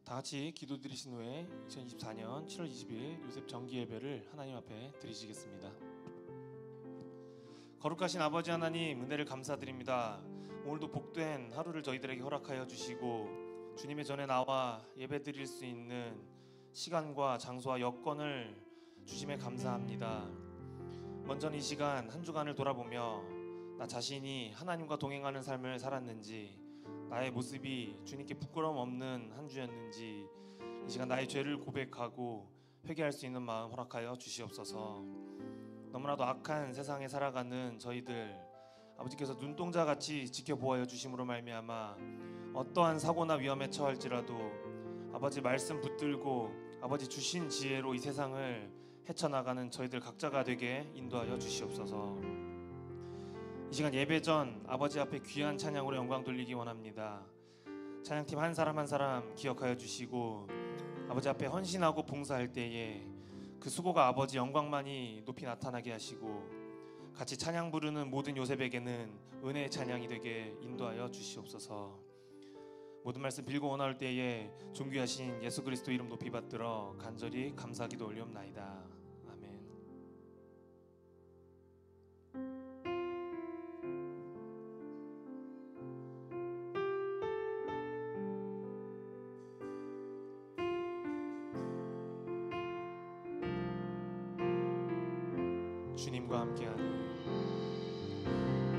다 같이 기도드리신 후에 2024년 7월 20일 요셉 정기 예배를 하나님 앞에 드리시겠습니다. 거룩하신 아버지 하나님, 은혜를 감사드립니다. 오늘도 복된 하루를 저희들에게 허락하여 주시고 주님의 전에 나와 예배 드릴 수 있는 시간과 장소와 여건을 주심에 감사합니다. 먼저 이 시간 한 주간을 돌아보며 나 자신이 하나님과 동행하는 삶을 살았는지, 나의 모습이 주님께 부끄러움 없는 한 주였는지 이 시간 나의 죄를 고백하고 회개할 수 있는 마음 허락하여 주시옵소서. 너무나도 악한 세상에 살아가는 저희들, 아버지께서 눈동자같이 지켜보아 주심으로 말미암아 어떠한 사고나 위험에 처할지라도 아버지 말씀 붙들고 아버지 주신 지혜로 이 세상을 헤쳐나가는 저희들 각자가 되게 인도하여 주시옵소서. 이 시간 예배 전 아버지 앞에 귀한 찬양으로 영광 돌리기 원합니다. 찬양팀 한 사람 한 사람 기억하여 주시고 아버지 앞에 헌신하고 봉사할 때에 그 수고가 아버지 영광만이 높이 나타나게 하시고 같이 찬양 부르는 모든 요셉에게는 은혜의 찬양이 되게 인도하여 주시옵소서. 모든 말씀 빌고 원할 때에 존귀하신 예수 그리스도 이름 높이 받들어 간절히 감사기도 올리옵나이다. 아멘.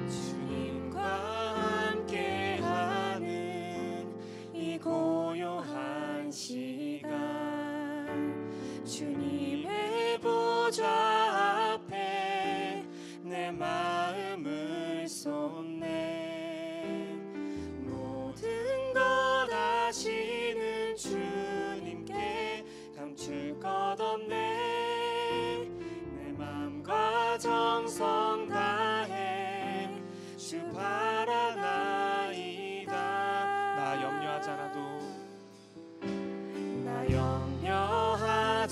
주님과 함께하는 이 고요한 시간, 주님의 보좌 앞에 내 마음을 쏟네. 모든 것 아시는 주님께 감출 것 없네. 내 마음과 정성 다해 주 바라나이다. 나 염려하지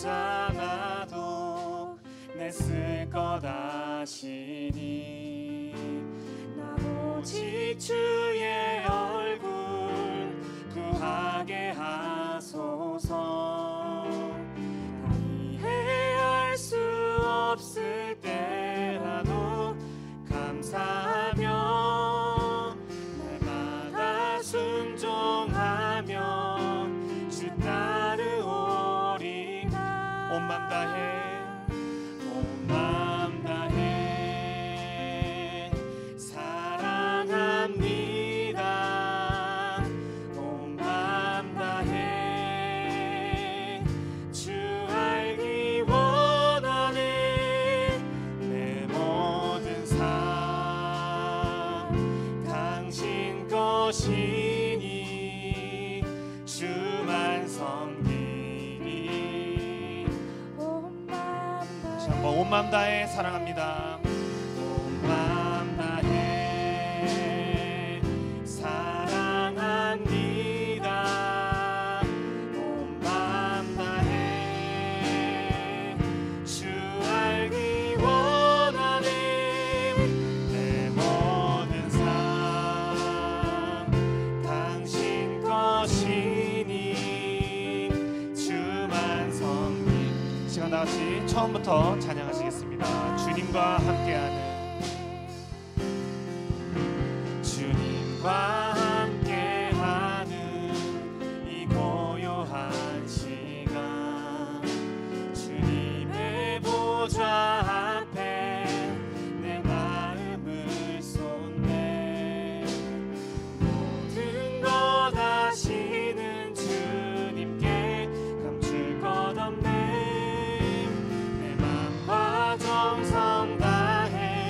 않아도 내 쓸 것 아시니. 나 오직 주의 얼굴 구하게 하소서. 다 이해할 수 없을 때라도 감사하며 날마다 순종하며 주 따르오리다. 온 맘 다해 사랑합니다. 온 맘 다해 주 알기 원하네. 내 모든 삶 당신 것이니 주만 섬기리. 온 맘 다해, 온 맘 다해 사랑합니다. 온 맘 다해 사랑합니다. 온 맘 다해 주 알기 원하네. 내 모든 삶 당신 것이니 주만 섬기. 시간 다 같이 처음부터 찬양하시겠습니다. 주님과 함께하는 주님과 함께하는 이 고요한 시간, 주님의 보좌 앞에 내 마음을 쏟네. 모든 것 아시는 주님께 감출 것 없네. 내 맘과 정성 다해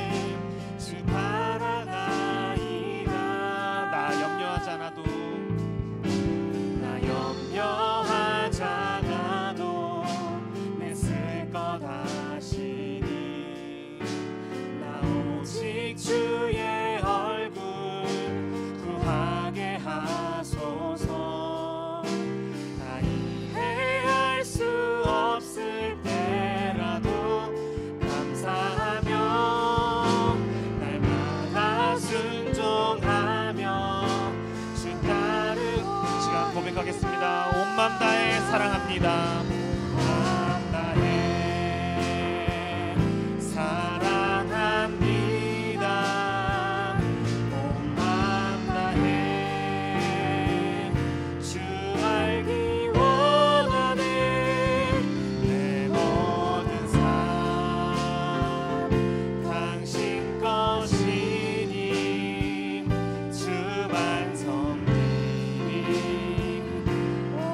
사랑합니다.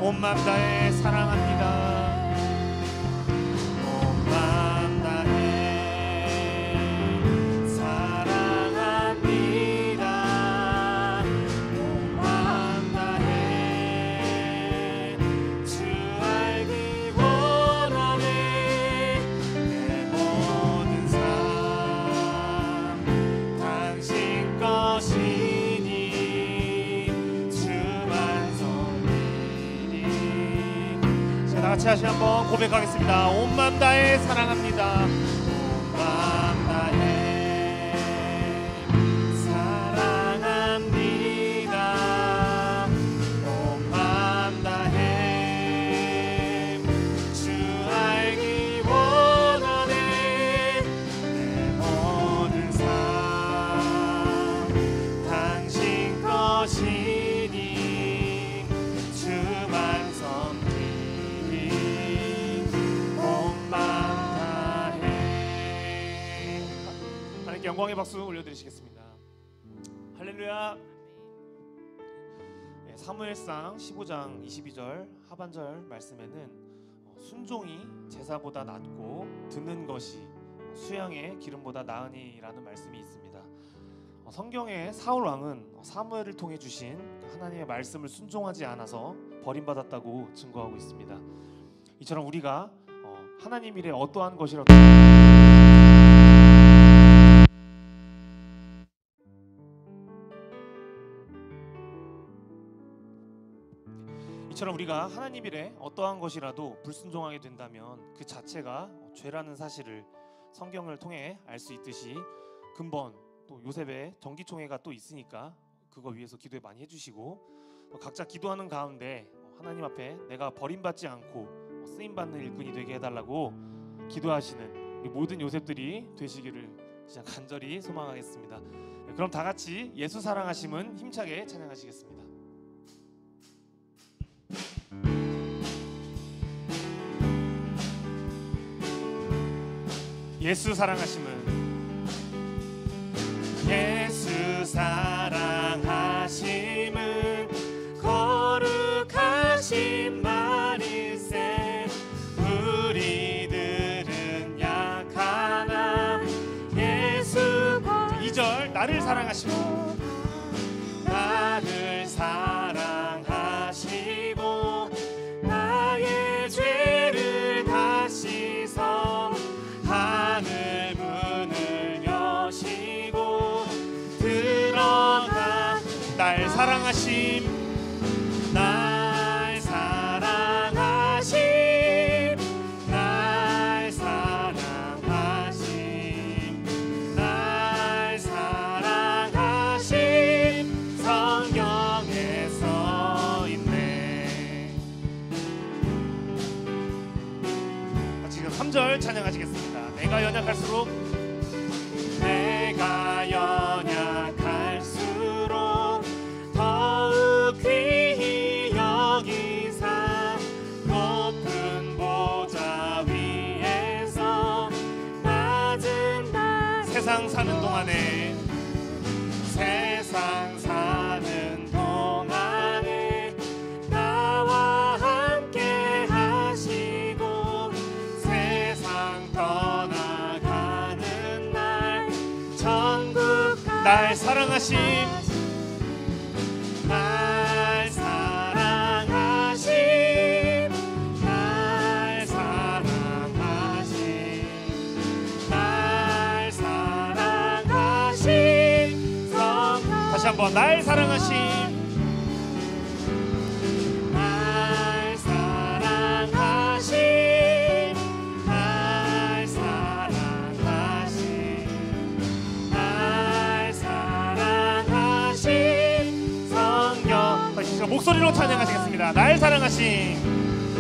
온 맘 다해 사랑합니다. 온 맘 다해 사랑합니다. 온 맘 다해 주 알기 원하네. 내 모든 삶 당신 것이니 주만 섬기니. 다 같이 다시 한번 고백하겠습니다. 온 맘 다해 사랑합니다. 온 맘 다해 사랑합니다. 온 맘 다해 주 알기 원하네. 내 모든 삶 당신 것이니 주만 섬기니. 하나님께 영광의 박수 올려드리시겠습니다. 할렐루야. 사무엘상 15장 22절 하반절 말씀에는 순종이 제사보다 낫고 듣는 것이 수양의 기름보다 나으니라는 말씀이 있습니다. 성경의 사울 왕은 사무엘을 통해 주신 하나님의 말씀을 순종하지 않아서 버림받았다고 증거하고 있습니다. 이처럼 우리가 하나님 일에 어떠한 것이라도 이처럼 우리가 하나님 일에 어떠한 것이라도 불순종하게 된다면 그 자체가 죄라는 사실을 성경을 통해 알 수 있듯이 근본 또 요셉의 정기총회가 또 있으니까 그거 위해서 기도에 많이 해주시고 각자 기도하는 가운데 하나님 앞에 내가 버림받지 않고 쓰임받는 일꾼이 되게 해달라고 기도하시는 우리 모든 요셉들이 되시기를 진짜 간절히 소망하겠습니다. 그럼 다 같이 예수 사랑하심은 힘차게 찬양하시겠습니다. 예수 사랑하심은 예수 사랑하심은 거룩하신 말일세. 우리들은 약하나 예수 2절 나를 사랑하시고 나를 사랑하시고 나의 죄를 다 씻어 하늘 문을 여시고 들어가. 날 사랑하심 날 사랑하심 날 사랑하심 날 사랑하심 성경에 써있네. 지금 3절 찬양하시겠습니다. 내가 연약할수록 내가 연약할수록 더욱 귀히 여기사 높은 보좌 위에서 낮은 날 세상 사는 동안에 세상 사는 동안에 나와 함께 하시고 세상 떠나가는 날 천국 날 사랑하심 날 사랑하심 날 사랑하심 날 사랑하심 다시 한번 날 사랑하심 날 사랑하심 날 사랑하심 날 사랑하심 성령. 다시 목소리로 찬양하시겠습니다. 날 사랑하심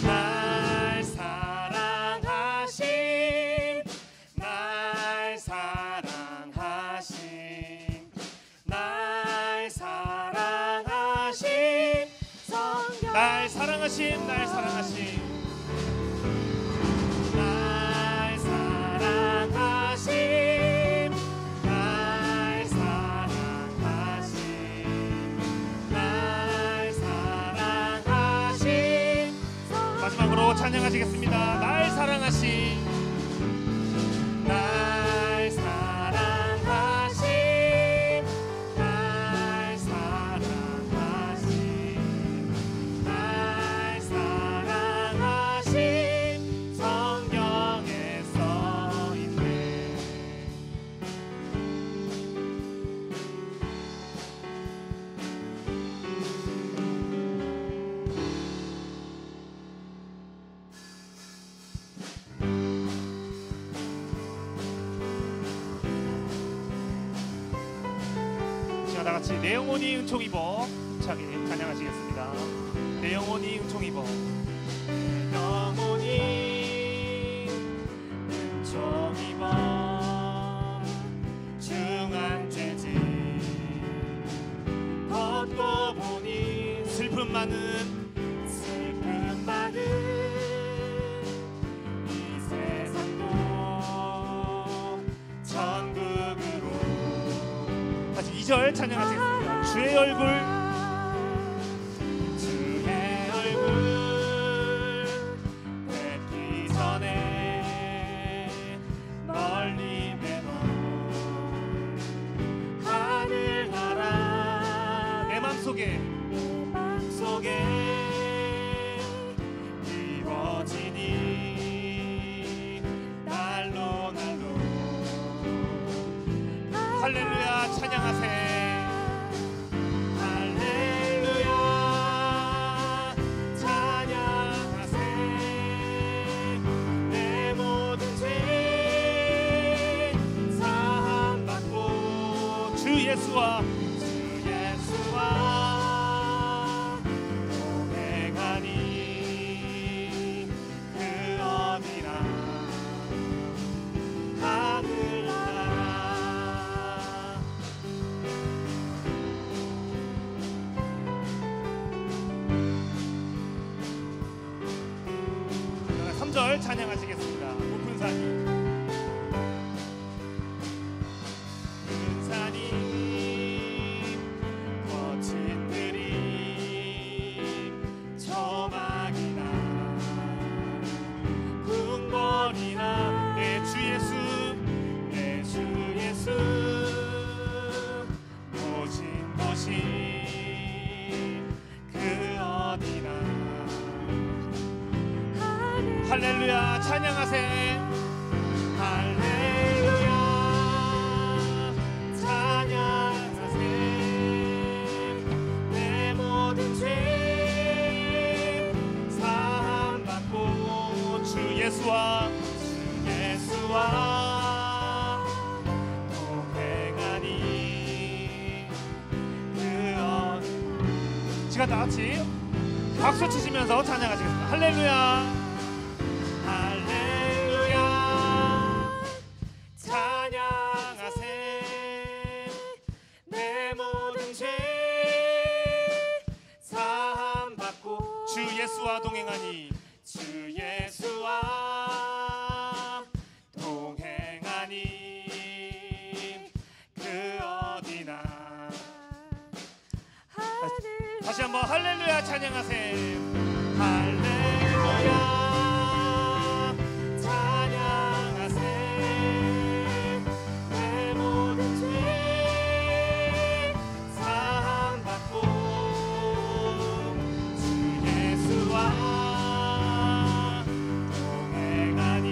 날 사랑하심 날 사랑하심 날 사랑하심 성경 날 사랑하심 날 사랑하심 날 사랑하심 날 사랑하심 날 사랑하심 마지막으로 찬양하시겠습니다. 날 사랑하심 날 사랑하심 날 사랑하심 날 사랑하심 성경에 써있네. 자, 다같이 내 영혼이 은총 입어 차게 찬양하시겠습니다. 내 영혼이 은총 입어 내 영혼이 은총 입어 중한 죄짓 벗고 보니 슬픔 많은 이 세상도 천국으로 다시 2절 찬양하시겠습니다. 주의 얼굴 뵙기 전에 멀리 매너 하늘 나라 내 맘속에 이루어지니 날로 날로 할렐루야 찬양하세 할렐루야 찬양하세 내 모든 죄 사함받고 주 예수와 동행하니 그 어디나 하늘나라 3절 찬양하시겠습니다. 높은 산이 높은 산이 거친 들이 조막이나 궁궐이나 내 주 예수 오신 곳이 그 어디나 할렐루야 찬양하세 할렐루야 찬양하세 내 모든 죄 사함받고 주 예수와 동행하니 그 어디 시간 다 같이 박수 치시면서 찬양하시겠습니다. 할렐루야 할렐루야 찬양하세 내 모든 죄 사함받고 주 예수와 동행하니 주 예수와 동행하니 그 어디나 다시 한번 할렐루야 찬양하세 할렐루야 찬양하세 내 모든 죄 사함받고 주 예수와 동행하니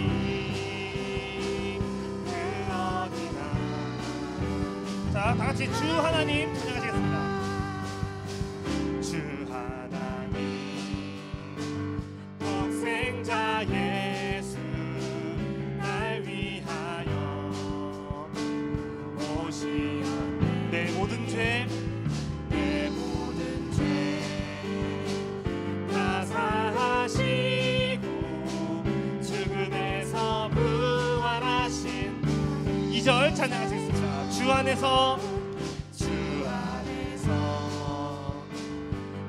그 어디나 자 다같이 주 하나님 찬양하시겠습니다. 주 하나님 독생자 예수 날 위하여 오시었네 내 모든 죄 다 사하시고 찬양하시겠습니다. 주 안에서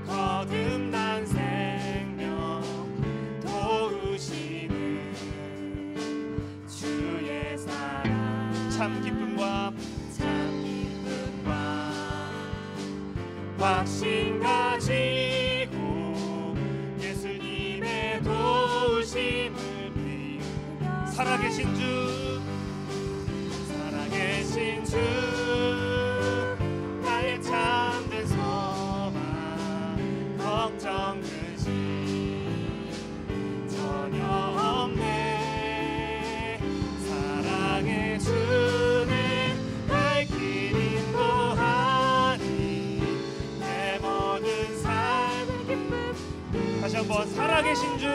거듭난 생명 도우시는 주의 사랑 참 기쁨과 확신 가지고 예수님의 도우심을 비우며 살아계신 주 나의 참된 소망 걱정 근심 전혀 없네. 사랑의 주는 날 길 인도하니 내 모든 삶의 기쁨. 다시 한번 살아계신 주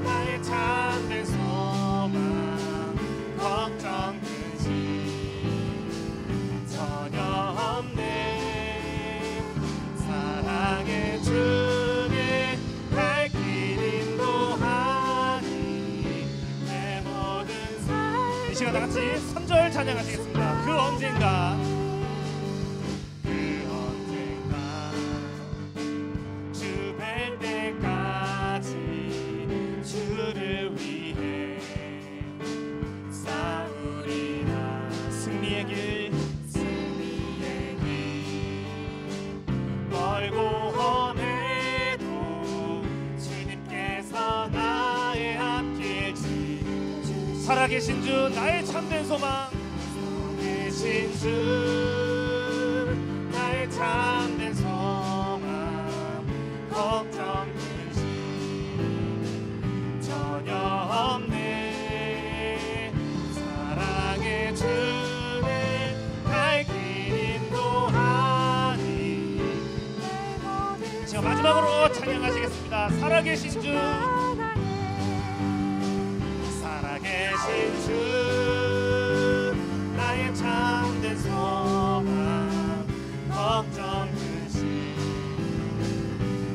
나의 참된 소망 걱정 근심 전혀 없네. 사랑의 주의 갈 길 인도하니 내 모든 삶. 이 시간 다 같이 3절 찬양하시겠습니다. 그 언젠가 주 뵐 때까지 주를 위해 싸우리라. 승리의 길 멀고 험해도 주님께서 나의 앞길 살아계신 주 나의 참된 소망 계신 주 나의 참된 소망 걱정 근심 전혀 없네. 사랑의 주는 갈 길 인도하니 자 마지막으로 찬양하시겠습니다. 살아계신 주 나의 참된 소망 걱정 근심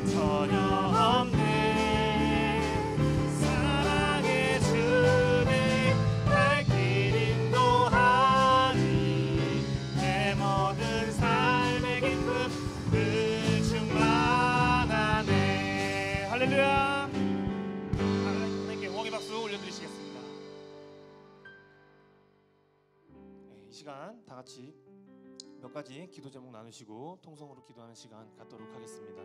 전혀 없네. 사랑의 주는 갈 길 인도하니 내 모든 삶의 기쁨을 충만하네. 할렐루야. 하나님께 응원의 박수 올려드리시겠습니다. 이 시간 다 같이 몇 가지 기도 제목 나누시고 통성으로 기도하는 시간 갖도록 하겠습니다.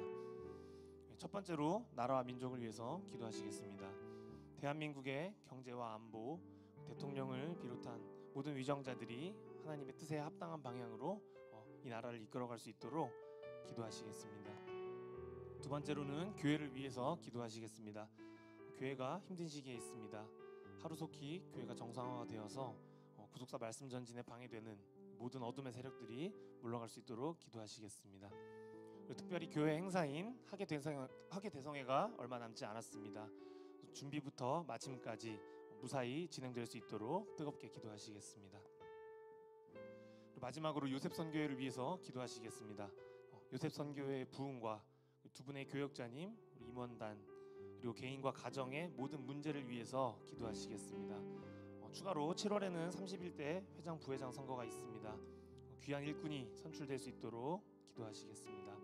첫 번째로 나라와 민족을 위해서 기도하시겠습니다. 대한민국의 경제와 안보, 대통령을 비롯한 모든 위정자들이 하나님의 뜻에 합당한 방향으로 이 나라를 이끌어갈 수 있도록 기도하시겠습니다. 두 번째로는 교회를 위해서 기도하시겠습니다. 교회가 힘든 시기에 있습니다. 하루속히 교회가 정상화가 되어서 구속사 말씀 전진에 방해되는 모든 어둠의 세력들이 물러갈 수 있도록 기도하시겠습니다. 특별히 교회 행사인 하계대성회가 얼마 남지 않았습니다. 준비부터 마침까지 무사히 진행될 수 있도록 뜨겁게 기도하시겠습니다. 마지막으로 요셉 선교회를 위해서 기도하시겠습니다. 요셉 선교회의 부흥과 두 분의 교역자님, 임원단 그리고 개인과 가정의 모든 문제를 위해서 기도하시겠습니다. 추가로 7월에는 31대 회장 부회장 선거가 있습니다. 귀한 일꾼이 선출될 수 있도록 기도하시겠습니다.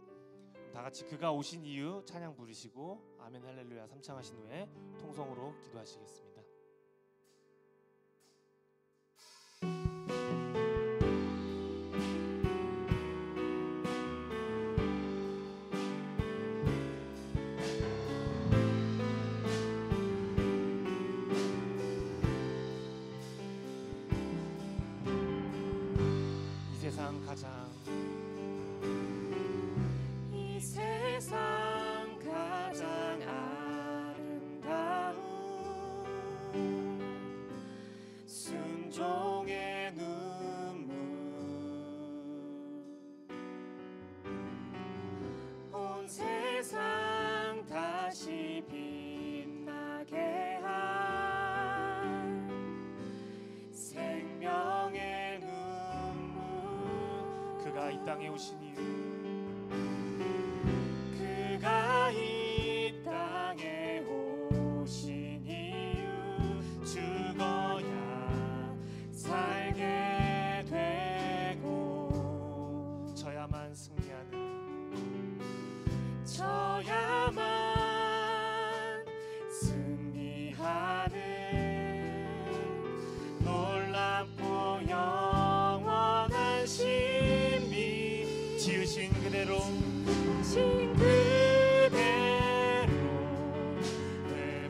다 같이 그가 오신 이유 찬양 부르시고 아멘 할렐루야 삼창하신 후에 통성으로 기도하시겠습니다. 이 세상 가장 아름다운 순종의 눈물 온 세상 다시 빛나게 한 생명의 눈물 그가 이 땅에 오신 이유 그가 이 땅에 오신 이유 지으신 그대로 신 그대로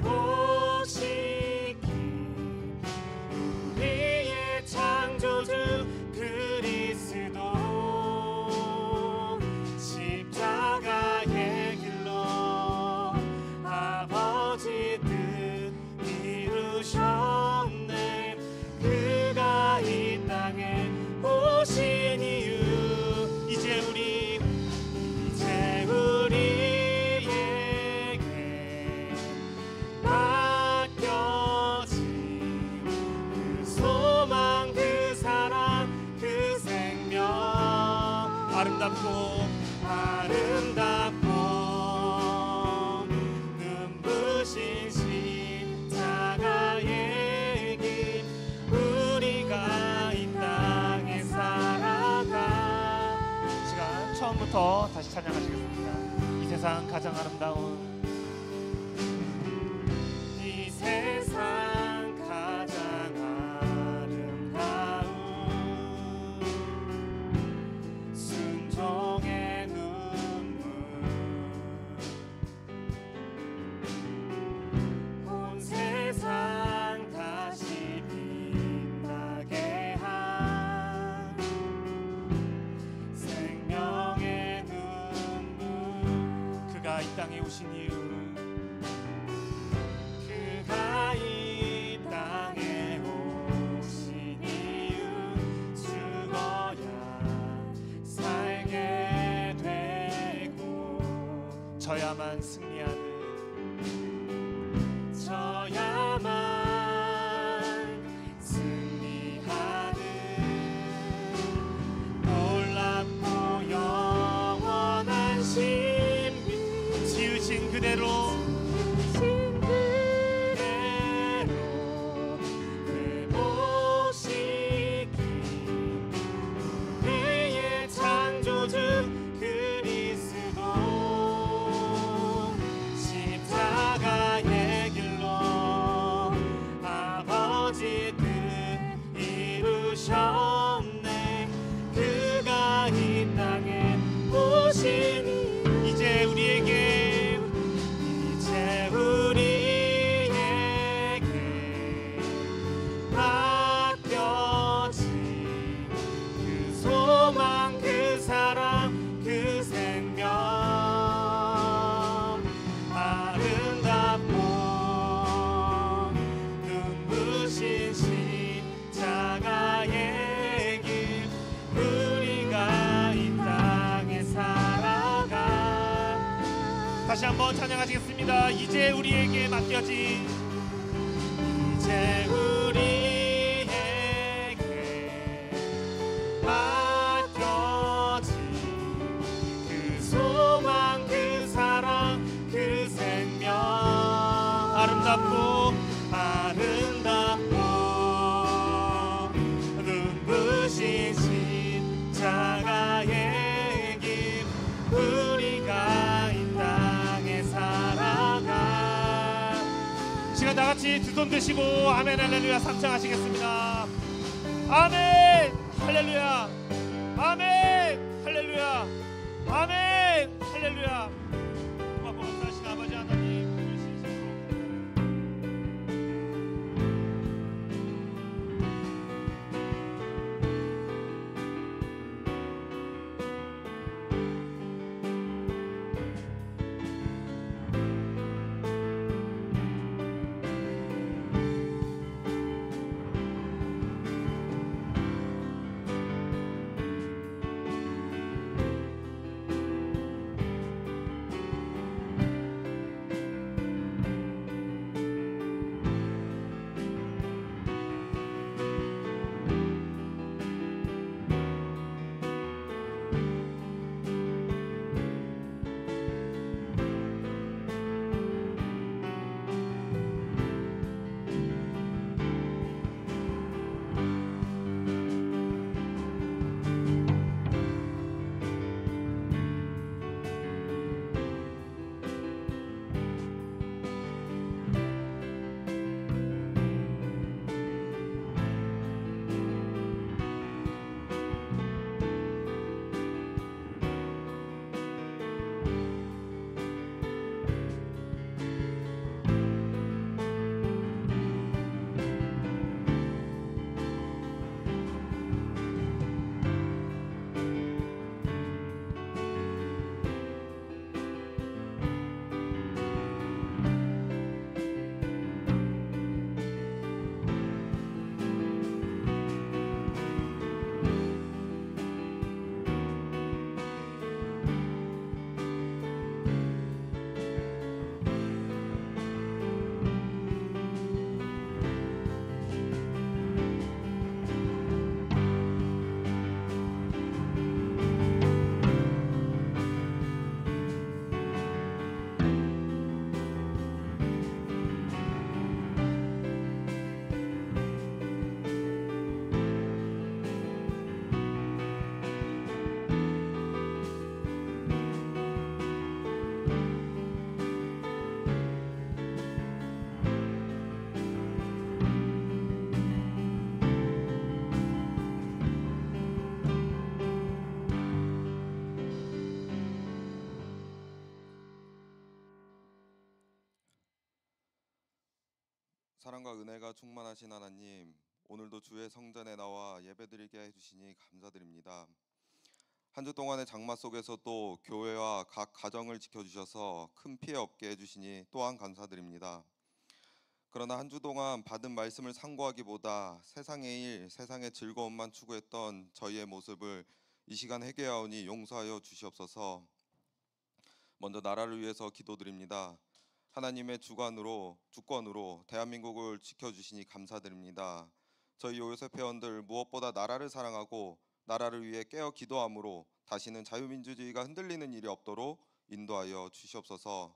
회복시키 우리의 창조주 그리스도 십자가의 길로 아버지 뜻 이루셨네. 그가 이 땅에 오신 이유 이제 우리에게 맡겨진 그 소망 그 사랑 그 생명 아름답고 눈부신 십자가의 길 우리가 이 땅에 살아가. 시간 처음부터 다시 찬양하시겠습니다. 이 세상 가장 아름다운 이 세상 가장 아름다운 순종의 눈물 온 세상 다시 빛나게 한 생명의 눈물. 그가 이 땅에 오신 이유 그가 이 땅에 오신 이유 죽어야 살게 되고 저야만 승리하는 놀랍고 영원한 신비 지으신 그대로 회복시키 우리의 창조주 그리스도 십자가의 길로 아버지 뜻 이루셨네. 그가 이 땅에 오신 이제 우리에게 맡겨진 그 소망 그 사랑 그 생명 아름답고 눈부신 십자가의 길 우리가 이 땅에 살아가. 다시 한번 찬양하시겠습니다. 이제 우리에게 맡겨진 이제 우리에게 맡겨진 그 소망 그 사랑 그 생명 아름답고 눈부신 십자가의 길 우리가 이 땅에 살아가. 시간 다 같이 두 손 드시고 아멘 할렐루야 삼창하시겠습니다. 아멘 할렐루야 아멘 할렐루야 아멘 할렐루야. 고맙고 감사하신 아버지 하나님 사랑과 은혜가 충만하신 하나님, 오늘도 주의 성전에 나와 예배드리게 해주시니 감사드립니다. 한 주 동안의 장마 속에서도 교회와 각 가정을 지켜주셔서 큰 피해 없게 해주시니 또한 감사드립니다. 그러나 한 주 동안 받은 말씀을 상고하기보다 세상의 일, 세상의 즐거움만 추구했던 저희의 모습을 이 시간 회개하오니 용서하여 주시옵소서. 먼저 나라를 위해서 기도드립니다. 하나님의 주권으로 대한민국을 지켜주시니 감사드립니다. 저희 요셉 회원들 무엇보다 나라를 사랑하고 나라를 위해 깨어 기도함으로 다시는 자유민주주의가 흔들리는 일이 없도록 인도하여 주시옵소서.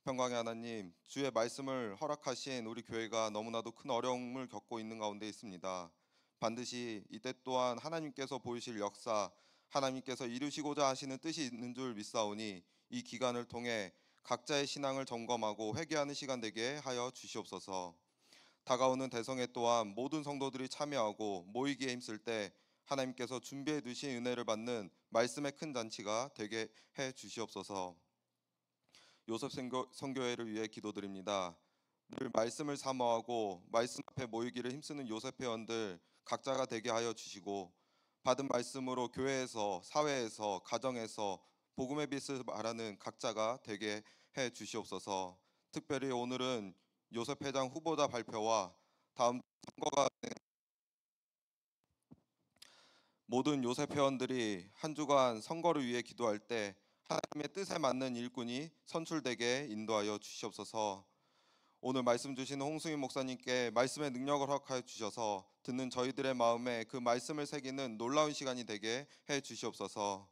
평강의 하나님, 주의 말씀을 허락하신 우리 교회가 너무나도 큰 어려움을 겪고 있는 가운데 있습니다. 반드시 이때 또한 하나님께서 보이실 역사, 하나님께서 이루시고자 하시는 뜻이 있는 줄 믿사오니 이 기간을 통해 각자의 신앙을 점검하고 회개하는 시간 되게 하여 주시옵소서. 다가오는 대성에 또한 모든 성도들이 참여하고 모이기에 힘쓸 때 하나님께서 준비해 두신 은혜를 받는 말씀의 큰 잔치가 되게 해 주시옵소서. 요셉 선교회를 위해 기도드립니다. 늘 말씀을 사모하고 말씀 앞에 모이기를 힘쓰는 요셉 회원들 각자가 되게 하여 주시고 받은 말씀으로 교회에서, 사회에서, 가정에서 복음의 빛을 말하는 각자가 되게 해 주시옵소서. 특별히 오늘은 요셉 회장 후보자 발표와 다음 선거가 모든 요셉 회원들이 한 주간 선거를 위해 기도할 때 하나님의 뜻에 맞는 일꾼이 선출되게 인도하여 주시옵소서. 오늘 말씀 주시는 홍승희 목사님께 말씀의 능력을 허락하여 주셔서 듣는 저희들의 마음에 그 말씀을 새기는 놀라운 시간이 되게 해 주시옵소서.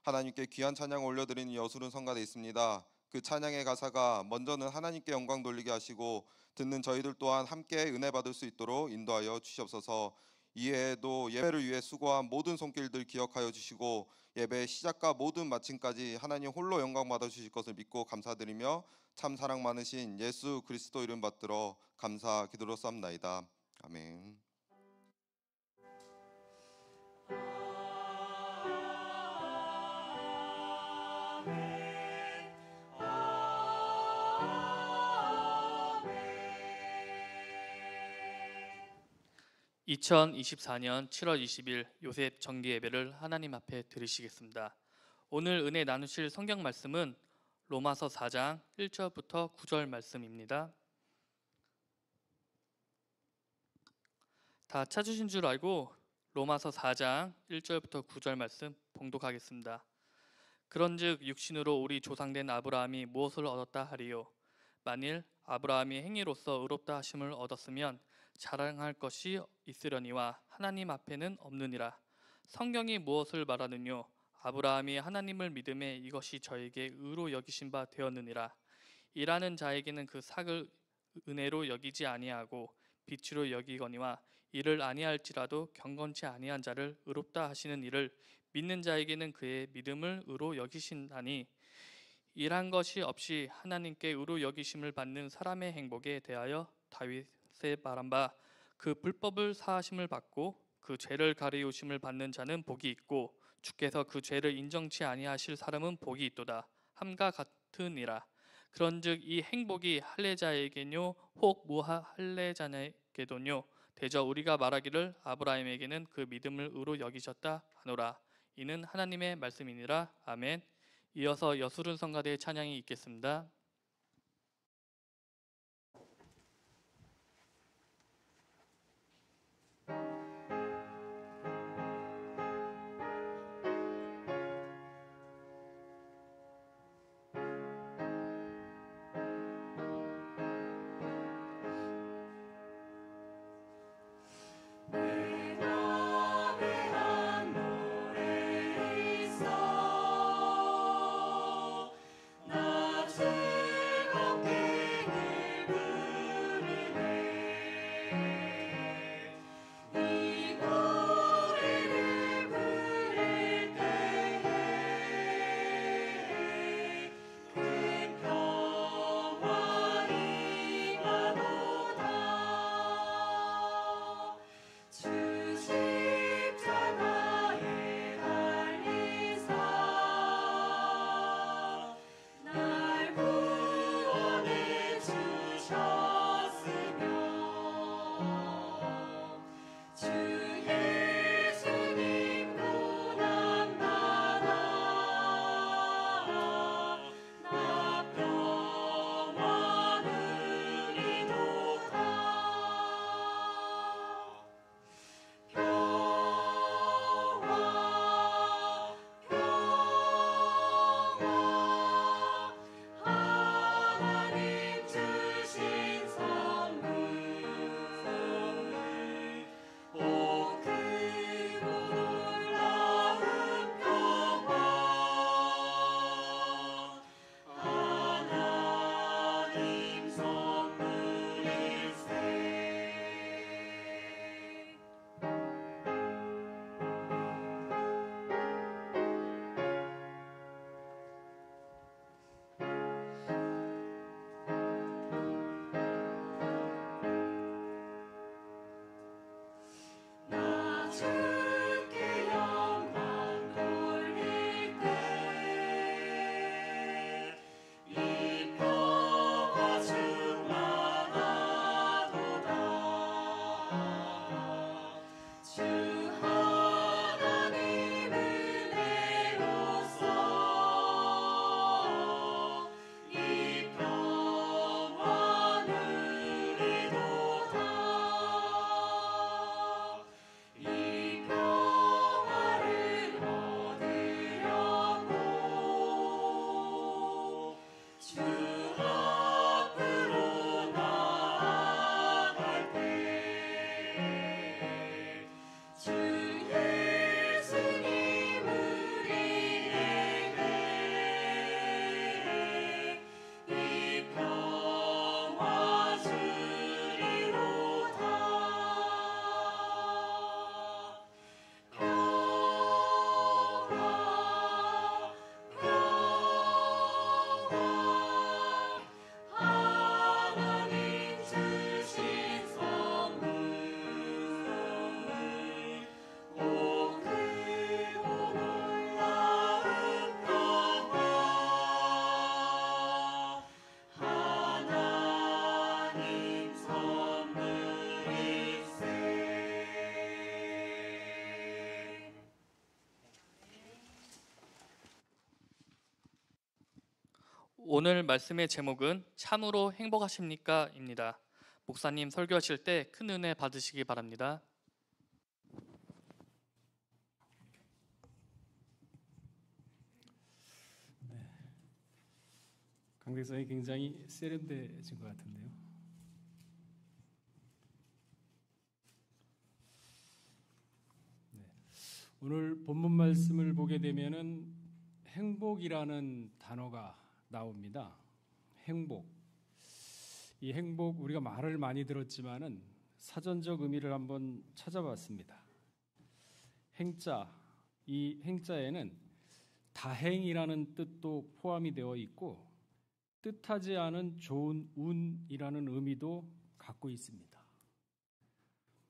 하나님께 귀한 찬양을 올려드리는 여술은 성가되어 있습니다. 그 찬양의 가사가 먼저는 하나님께 영광 돌리게 하시고 듣는 저희들 또한 함께 은혜 받을 수 있도록 인도하여 주시옵소서. 이외에도 예배를 위해 수고한 모든 손길들 기억하여 주시고 예배의 시작과 모든 마침까지 하나님 홀로 영광 받아 주실 것을 믿고 감사드리며 참 사랑 많으신 예수 그리스도 이름 받들어 감사 기도로 쌉나이다. 아멘. 아멘. 2024년 7월 20일 요셉 정기 예배를 하나님 앞에 드리시겠습니다. 오늘 은혜 나누실 성경 말씀은 로마서 4장 1절부터 9절 말씀입니다. 다 찾으신 줄 알고 로마서 4장 1절부터 9절 말씀 봉독하겠습니다. 그런즉 육신으로 우리 조상된 아브라함이 무엇을 얻었다 하리요? 만일 아브라함이 행위로서 의롭다 하심을 얻었으면 자랑할 것이 있으려니와 하나님 앞에는 없느니라. 성경이 무엇을 말하느뇨? 아브라함이 하나님을 믿음에 이것이 저에게 의로 여기신 바 되었느니라. 일하는 자에게는 그 삭을 은혜로 여기지 아니하고 빛으로 여기거니와 이를 아니할지라도 경건치 아니한 자를 의롭다 하시는 이를 믿는 자에게는 그의 믿음을 의로 여기신다니. 일한 것이 없이 하나님께 의로 여기심을 받는 사람의 행복에 대하여 다윗의 말한 바 그 불법을 사하심을 받고 그 죄를 가리우심을 받는 자는 복이 있고 주께서 그 죄를 인정치 아니하실 사람은 복이 있도다 함과 같으니라. 그런즉 이 행복이 할례자에게뇨 혹 무할례자에게도뇨 대저 우리가 말하기를 아브라함에게는 그 믿음을 의로 여기셨다 하노라. 이는 하나님의 말씀이니라. 아멘. 이어서 여술은 성가대의 찬양이 있겠습니다. 나 오늘 말씀의 제목은 참으로 행복하십니까?입니다. 목사님 설교하실 때 큰 은혜 받으시기 바랍니다. 강대성이 굉장히 세련돼진 것 같은데요. 오늘 본문 말씀을 보게 되면은 행복이라는 단어가 나옵니다. 행복. 이 행복 우리가 말을 많이 들었지만은 사전적 의미를 한번 찾아봤습니다. 행자, 이 행자에는 다행이라는 뜻도 포함이 되어 있고 뜻하지 않은 좋은 운이라는 의미도 갖고 있습니다.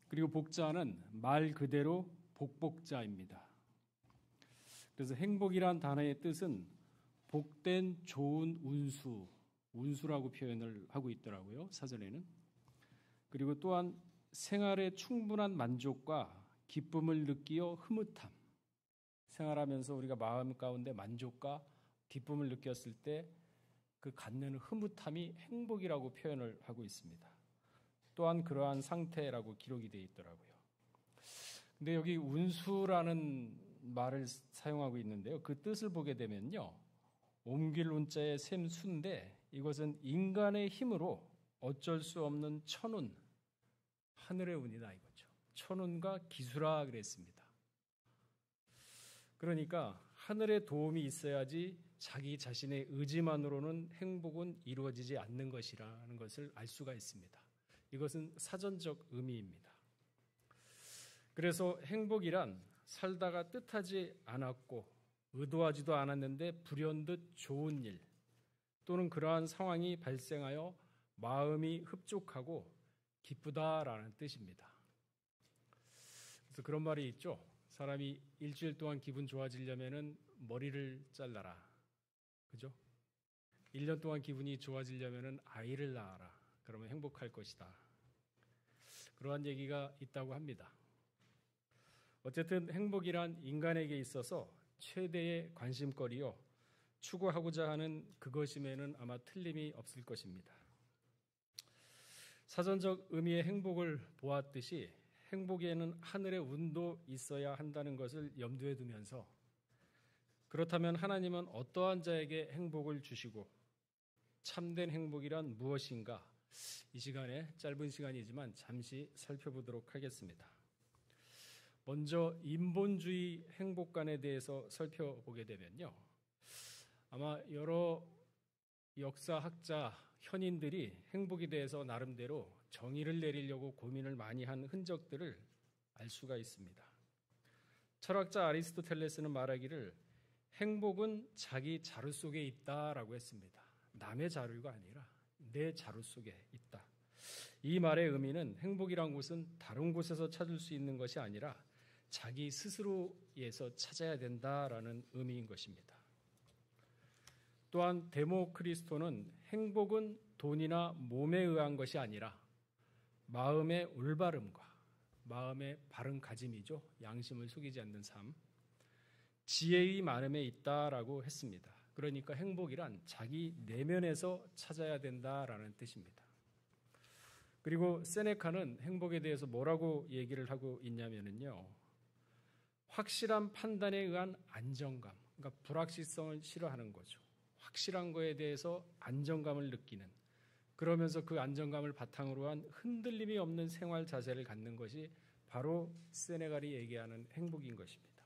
그리고 복자는 말 그대로 복복자입니다. 그래서 행복이란 단어의 뜻은 복된 좋은 운수라고 표현을 하고 있더라고요. 사전에는. 그리고 또한 생활에 충분한 만족과 기쁨을 느끼어 흐뭇함. 생활하면서 우리가 마음 가운데 만족과 기쁨을 느꼈을 때 그 갖는 흐뭇함이 행복이라고 표현을 하고 있습니다. 또한 그러한 상태라고 기록이 되어 있더라고요. 근데 여기 운수라는 말을 사용하고 있는데요. 그 뜻을 보게 되면요. 옮길 운자의 셈수인데 이것은 인간의 힘으로 어쩔 수 없는 천운, 하늘의 운이다 이거죠. 천운과 기수라 그랬습니다. 그러니까 하늘의 도움이 있어야지 자기 자신의 의지만으로는 행복은 이루어지지 않는 것이라는 것을 알 수가 있습니다. 이것은 사전적 의미입니다. 그래서 행복이란 살다가 뜻하지 않았고 의도하지도 않았는데 불현듯 좋은 일 또는 그러한 상황이 발생하여 마음이 흡족하고 기쁘다라는 뜻입니다. 그래서 그런 말이 있죠. 사람이 일주일 동안 기분 좋아지려면은 머리를 잘라라. 그죠? 1년 동안 기분이 좋아지려면은 아이를 낳아라. 그러면 행복할 것이다. 그러한 얘기가 있다고 합니다. 어쨌든 행복이란 인간에게 있어서 최대의 관심거리요. 추구하고자 하는 그것임에는 아마 틀림이 없을 것입니다. 사전적 의미의 행복을 보았듯이 행복에는 하늘의 운도 있어야 한다는 것을 염두에 두면서 그렇다면 하나님은 어떠한 자에게 행복을 주시고 참된 행복이란 무엇인가? 이 시간에 짧은 시간이지만 잠시 살펴보도록 하겠습니다. 먼저 인본주의 행복관에 대해서 살펴보게 되면요. 아마 여러 역사학자, 현인들이 행복에 대해서 나름대로 정의를 내리려고 고민을 많이 한 흔적들을 알 수가 있습니다. 철학자 아리스토텔레스는 말하기를 행복은 자기 자루 속에 있다라고 했습니다. 남의 자루가 아니라 내 자루 속에 있다. 이 말의 의미는 행복이란 것은 다른 곳에서 찾을 수 있는 것이 아니라 자기 스스로에서 찾아야 된다라는 의미인 것입니다. 또한 데모크리스토는 행복은 돈이나 몸에 의한 것이 아니라 마음의 올바름과 마음의 바른 가짐이죠. 양심을 속이지 않는 삶. 지혜의 마음에 있다라고 했습니다. 그러니까 행복이란 자기 내면에서 찾아야 된다라는 뜻입니다. 그리고 세네카는 행복에 대해서 뭐라고 얘기를 하고 있냐면요. 확실한 판단에 의한 안정감, 그러니까 불확실성을 싫어하는 거죠. 확실한 거에 대해서 안정감을 느끼는, 그러면서 그 안정감을 바탕으로 한 흔들림이 없는 생활 자세를 갖는 것이 바로 세네갈이 얘기하는 행복인 것입니다.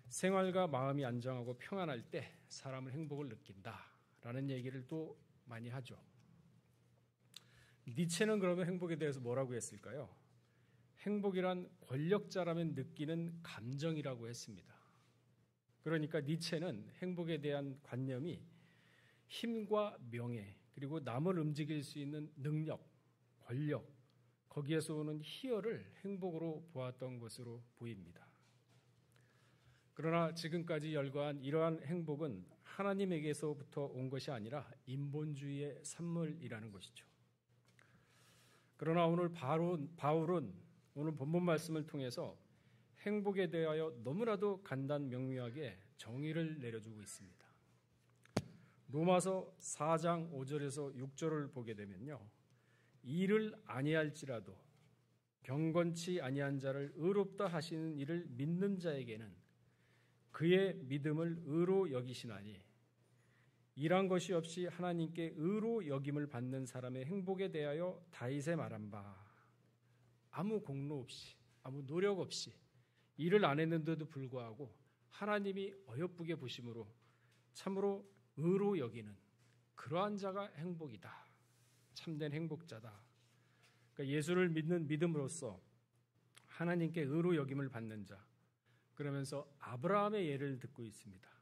생활과 마음이 안정하고 평안할 때 사람은 행복을 느낀다라는 얘기를 또 많이 하죠. 니체는 그러면 행복에 대해서 뭐라고 했을까요? 행복이란 권력자라면 느끼는 감정이라고 했습니다. 그러니까 니체는 행복에 대한 관념이 힘과 명예, 그리고 남을 움직일 수 있는 능력, 권력, 거기에서 오는 희열을 행복으로 보았던 것으로 보입니다. 그러나 지금까지 열거한 이러한 행복은 하나님에게서부터 온 것이 아니라 인본주의의 산물이라는 것이죠. 그러나 오늘 바울은 오늘 본문 말씀을 통해서 행복에 대하여 너무나도 간단 명료하게 정의를 내려주고 있습니다. 로마서 4장 5절에서 6절을 보게 되면요. 일을 아니할지라도 경건치 아니한 자를 의롭다 하시는 이를 믿는 자에게는 그의 믿음을 의로 여기시나니 일한 것이 없이 하나님께 의로 여김을 받는 사람의 행복에 대하여 다윗의 말한 바 아무 공로 없이 아무 노력 없이 일을 안 했는데도 불구하고 하나님이 어여쁘게 보심으로 참으로 의로 여기는 그러한 자가 행복이다. 참된 행복자다. 그러니까 예수를 믿는 믿음으로써 하나님께 의로 여김을 받는 자. 그러면서 아브라함의 예를 듣고 있습니다.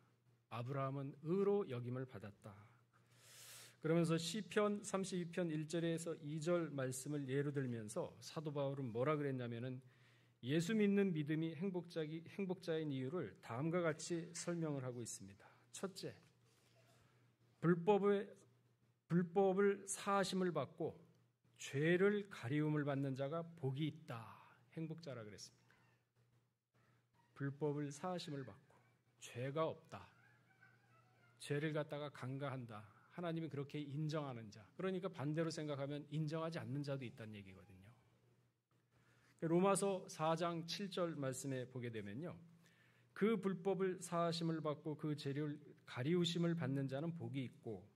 아브라함은 의로 여김을 받았다. 그러면서 시편 32편 1절에서 2절 말씀을 예로 들면서 사도 바울은 뭐라 그랬냐면은 예수 믿는 믿음이 행복자인 이유를 다음과 같이 설명을 하고 있습니다. 첫째, 불법을 사하심을 받고 죄를 가리움을 받는 자가 복이 있다. 행복자라 그랬습니다. 불법을 사하심을 받고 죄가 없다. 죄를 갖다가 간과한다. 하나님이 그렇게 인정하는 자. 그러니까 반대로 생각하면 인정하지 않는 자도 있다는 얘기거든요. 로마서 4장 7절 말씀에 보게 되면요. 그 불법을 사하심을 받고 그 죄를 가리우심을 받는 자는 복이 있고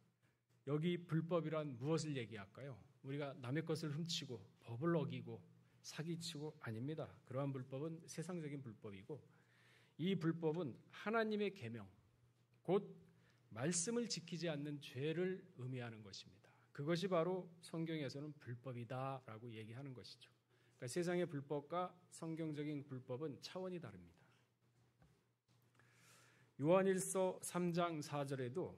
여기 불법이란 무엇을 얘기할까요? 우리가 남의 것을 훔치고 법을 어기고 사기치고 아닙니다. 그러한 불법은 세상적인 불법이고 이 불법은 하나님의 계명 곧 말씀을 지키지 않는 죄를 의미하는 것입니다. 그것이 바로 성경에서는 불법이다라고 얘기하는 것이죠. 그러니까 세상의 불법과 성경적인 불법은 차원이 다릅니다. 요한일서 3장 4절에도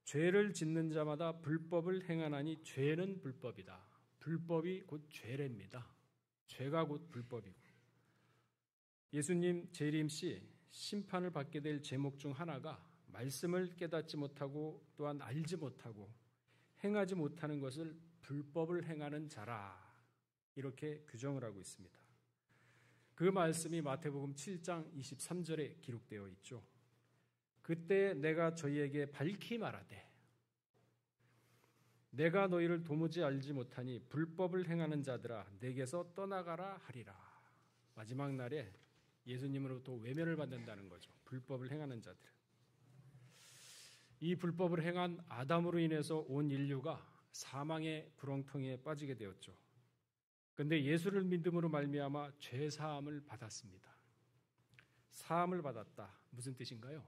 죄를 짓는 자마다 불법을 행하나니 죄는 불법이다. 불법이 곧 죄랍니다. 죄가 곧 불법이고 예수님 재림 시 심판을 받게 될 제목 중 하나가 말씀을 깨닫지 못하고 또한 알지 못하고 행하지 못하는 것을 불법을 행하는 자라 이렇게 규정을 하고 있습니다. 그 말씀이 마태복음 7장 23절에 기록되어 있죠. 그때 내가 저희에게 밝히 말하되 내가 너희를 도무지 알지 못하니 불법을 행하는 자들아 내게서 떠나가라 하리라. 마지막 날에 예수님으로부터 외면을 받는다는 거죠. 불법을 행하는 자들. 이 불법을 행한 아담으로 인해서 온 인류가 사망의 구렁텅이에 빠지게 되었죠. 그런데 예수를 믿음으로 말미암아 죄 사함을 받았습니다. 사함을 받았다. 무슨 뜻인가요?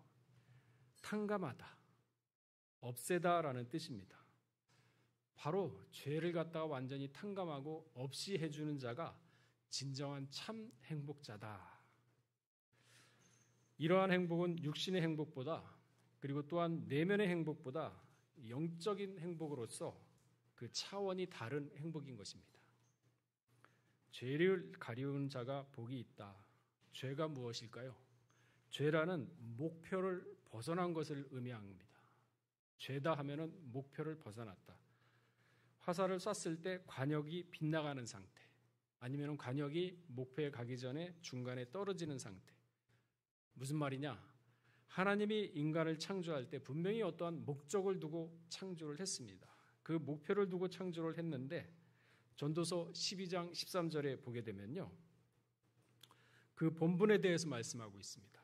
탕감하다, 없애다라는 뜻입니다. 바로 죄를 갖다가 완전히 탕감하고 없이 해주는 자가 진정한 참 행복자다. 이러한 행복은 육신의 행복보다 그리고 또한 내면의 행복보다 영적인 행복으로서 그 차원이 다른 행복인 것입니다. 죄를 가리우는 자가 복이 있다. 죄가 무엇일까요? 죄라는 목표를 벗어난 것을 의미합니다. 죄다 하면은 목표를 벗어났다. 화살을 쐈을 때 관역이 빗나가는 상태, 아니면 관역이 목표에 가기 전에 중간에 떨어지는 상태. 무슨 말이냐? 하나님이 인간을 창조할 때 분명히 어떠한 목적을 두고 창조를 했습니다. 그 목표를 두고 창조를 했는데 전도서 12장 13절에 보게 되면요. 그 본분에 대해서 말씀하고 있습니다.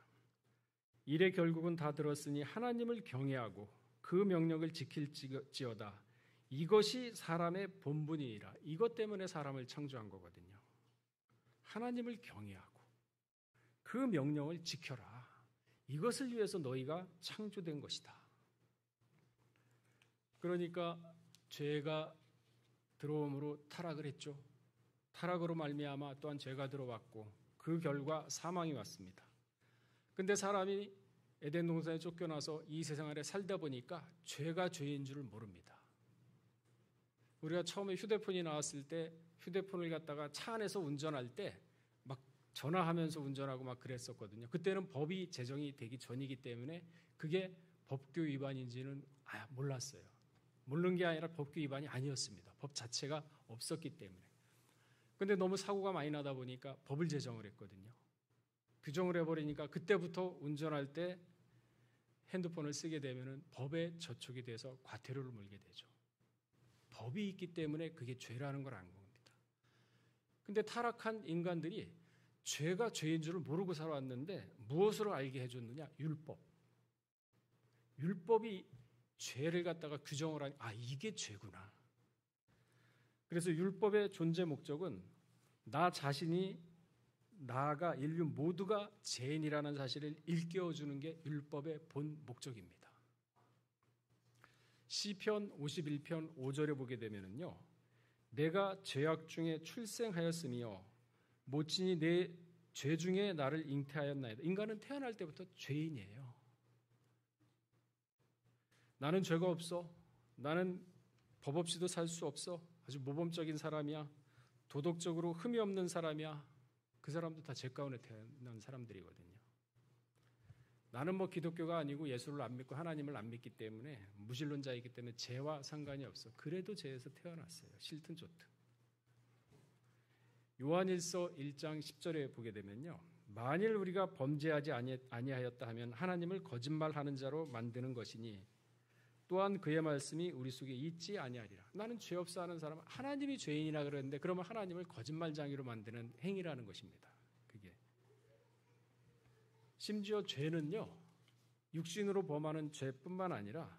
일의 결국은 다 들었으니 하나님을 경외하고 그 명령을 지킬지어다. 이것이 사람의 본분이라. 이것 때문에 사람을 창조한 거거든요. 하나님을 경외하고 그 명령을 지켜라. 이것을 위해서 너희가 창조된 것이다. 그러니까 죄가 들어옴으로 타락을 했죠. 타락으로 말미암아 또한 죄가 들어왔고 그 결과 사망이 왔습니다. 근데 사람이 에덴 동산에 쫓겨나서 이 세상 아래 살다 보니까 죄가 죄인 줄을 모릅니다. 우리가 처음에 휴대폰이 나왔을 때 휴대폰을 갖다가 차 안에서 운전할 때 막 전화하면서 운전하고 막 그랬었거든요. 그때는 법이 제정이 되기 전이기 때문에 그게 법규 위반인지는 몰랐어요. 모르는 게 아니라 법규 위반이 아니었습니다. 법 자체가 없었기 때문에. 근데 너무 사고가 많이 나다 보니까 법을 제정을 했거든요. 규정을 해버리니까 그때부터 운전할 때 핸드폰을 쓰게 되면 법에 저촉이 돼서 과태료를 물게 되죠. 법이 있기 때문에 그게 죄라는 걸 안 겁니다. 근데 타락한 인간들이 죄가 죄인 줄을 모르고 살아왔는데 무엇으로 알게 해줬느냐? 율법. 율법이 죄를 갖다가 규정을 하니 이게 죄구나. 그래서 율법의 존재 목적은 나 자신이 나아가 인류 모두가 죄인이라는 사실을 일깨워주는 게 율법의 본 목적입니다. 시편 51편 5절에 보게 되면은요, 내가 죄악 중에 출생하였으며 모친이 내 죄 중에 나를 잉태하였나이다. 인간은 태어날 때부터 죄인이에요. 나는 죄가 없어. 나는 법 없이도 살 수 없어. 아주 모범적인 사람이야. 도덕적으로 흠이 없는 사람이야. 그 사람도 다 죄 가운데 태어난 사람들이거든요. 나는 뭐 기독교가 아니고 예수를 안 믿고 하나님을 안 믿기 때문에 무신론자이기 때문에 죄와 상관이 없어. 그래도 죄에서 태어났어요. 싫든 좋든. 요한일서 1장 10절에 보게 되면요, 만일 우리가 범죄하지 아니하였다 하면 하나님을 거짓말하는 자로 만드는 것이니 또한 그의 말씀이 우리 속에 있지 아니하리라. 나는 죄 없어 하는 사람은 하나님이 죄인이라 그러는데 그러면 하나님을 거짓말장이로 만드는 행위라는 것입니다. 그게 심지어 죄는요, 육신으로 범하는 죄뿐만 아니라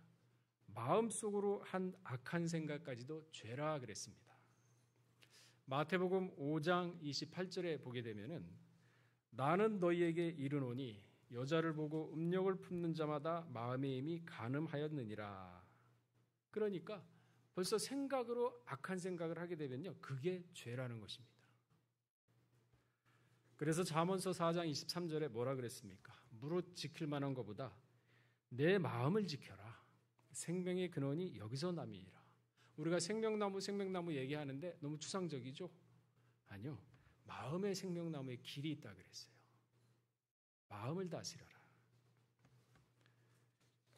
마음속으로 한 악한 생각까지도 죄라 그랬습니다. 마태복음 5장 28절에 보게 되면은 나는 너희에게 이르노니 여자를 보고 음욕을 품는 자마다 마음에 이미 간음하였느니라. 그러니까 벌써 생각으로 악한 생각을 하게 되면요, 그게 죄라는 것입니다. 그래서 잠언서 4장 23절에 뭐라 그랬습니까? 무릇 지킬 만한 것보다 내 마음을 지켜라. 생명의 근원이 여기서 남이니라. 우리가 생명나무 얘기하는데 너무 추상적이죠? 아니요. 마음의 생명나무에 길이 있다 그랬어요. 마음을 다스려라.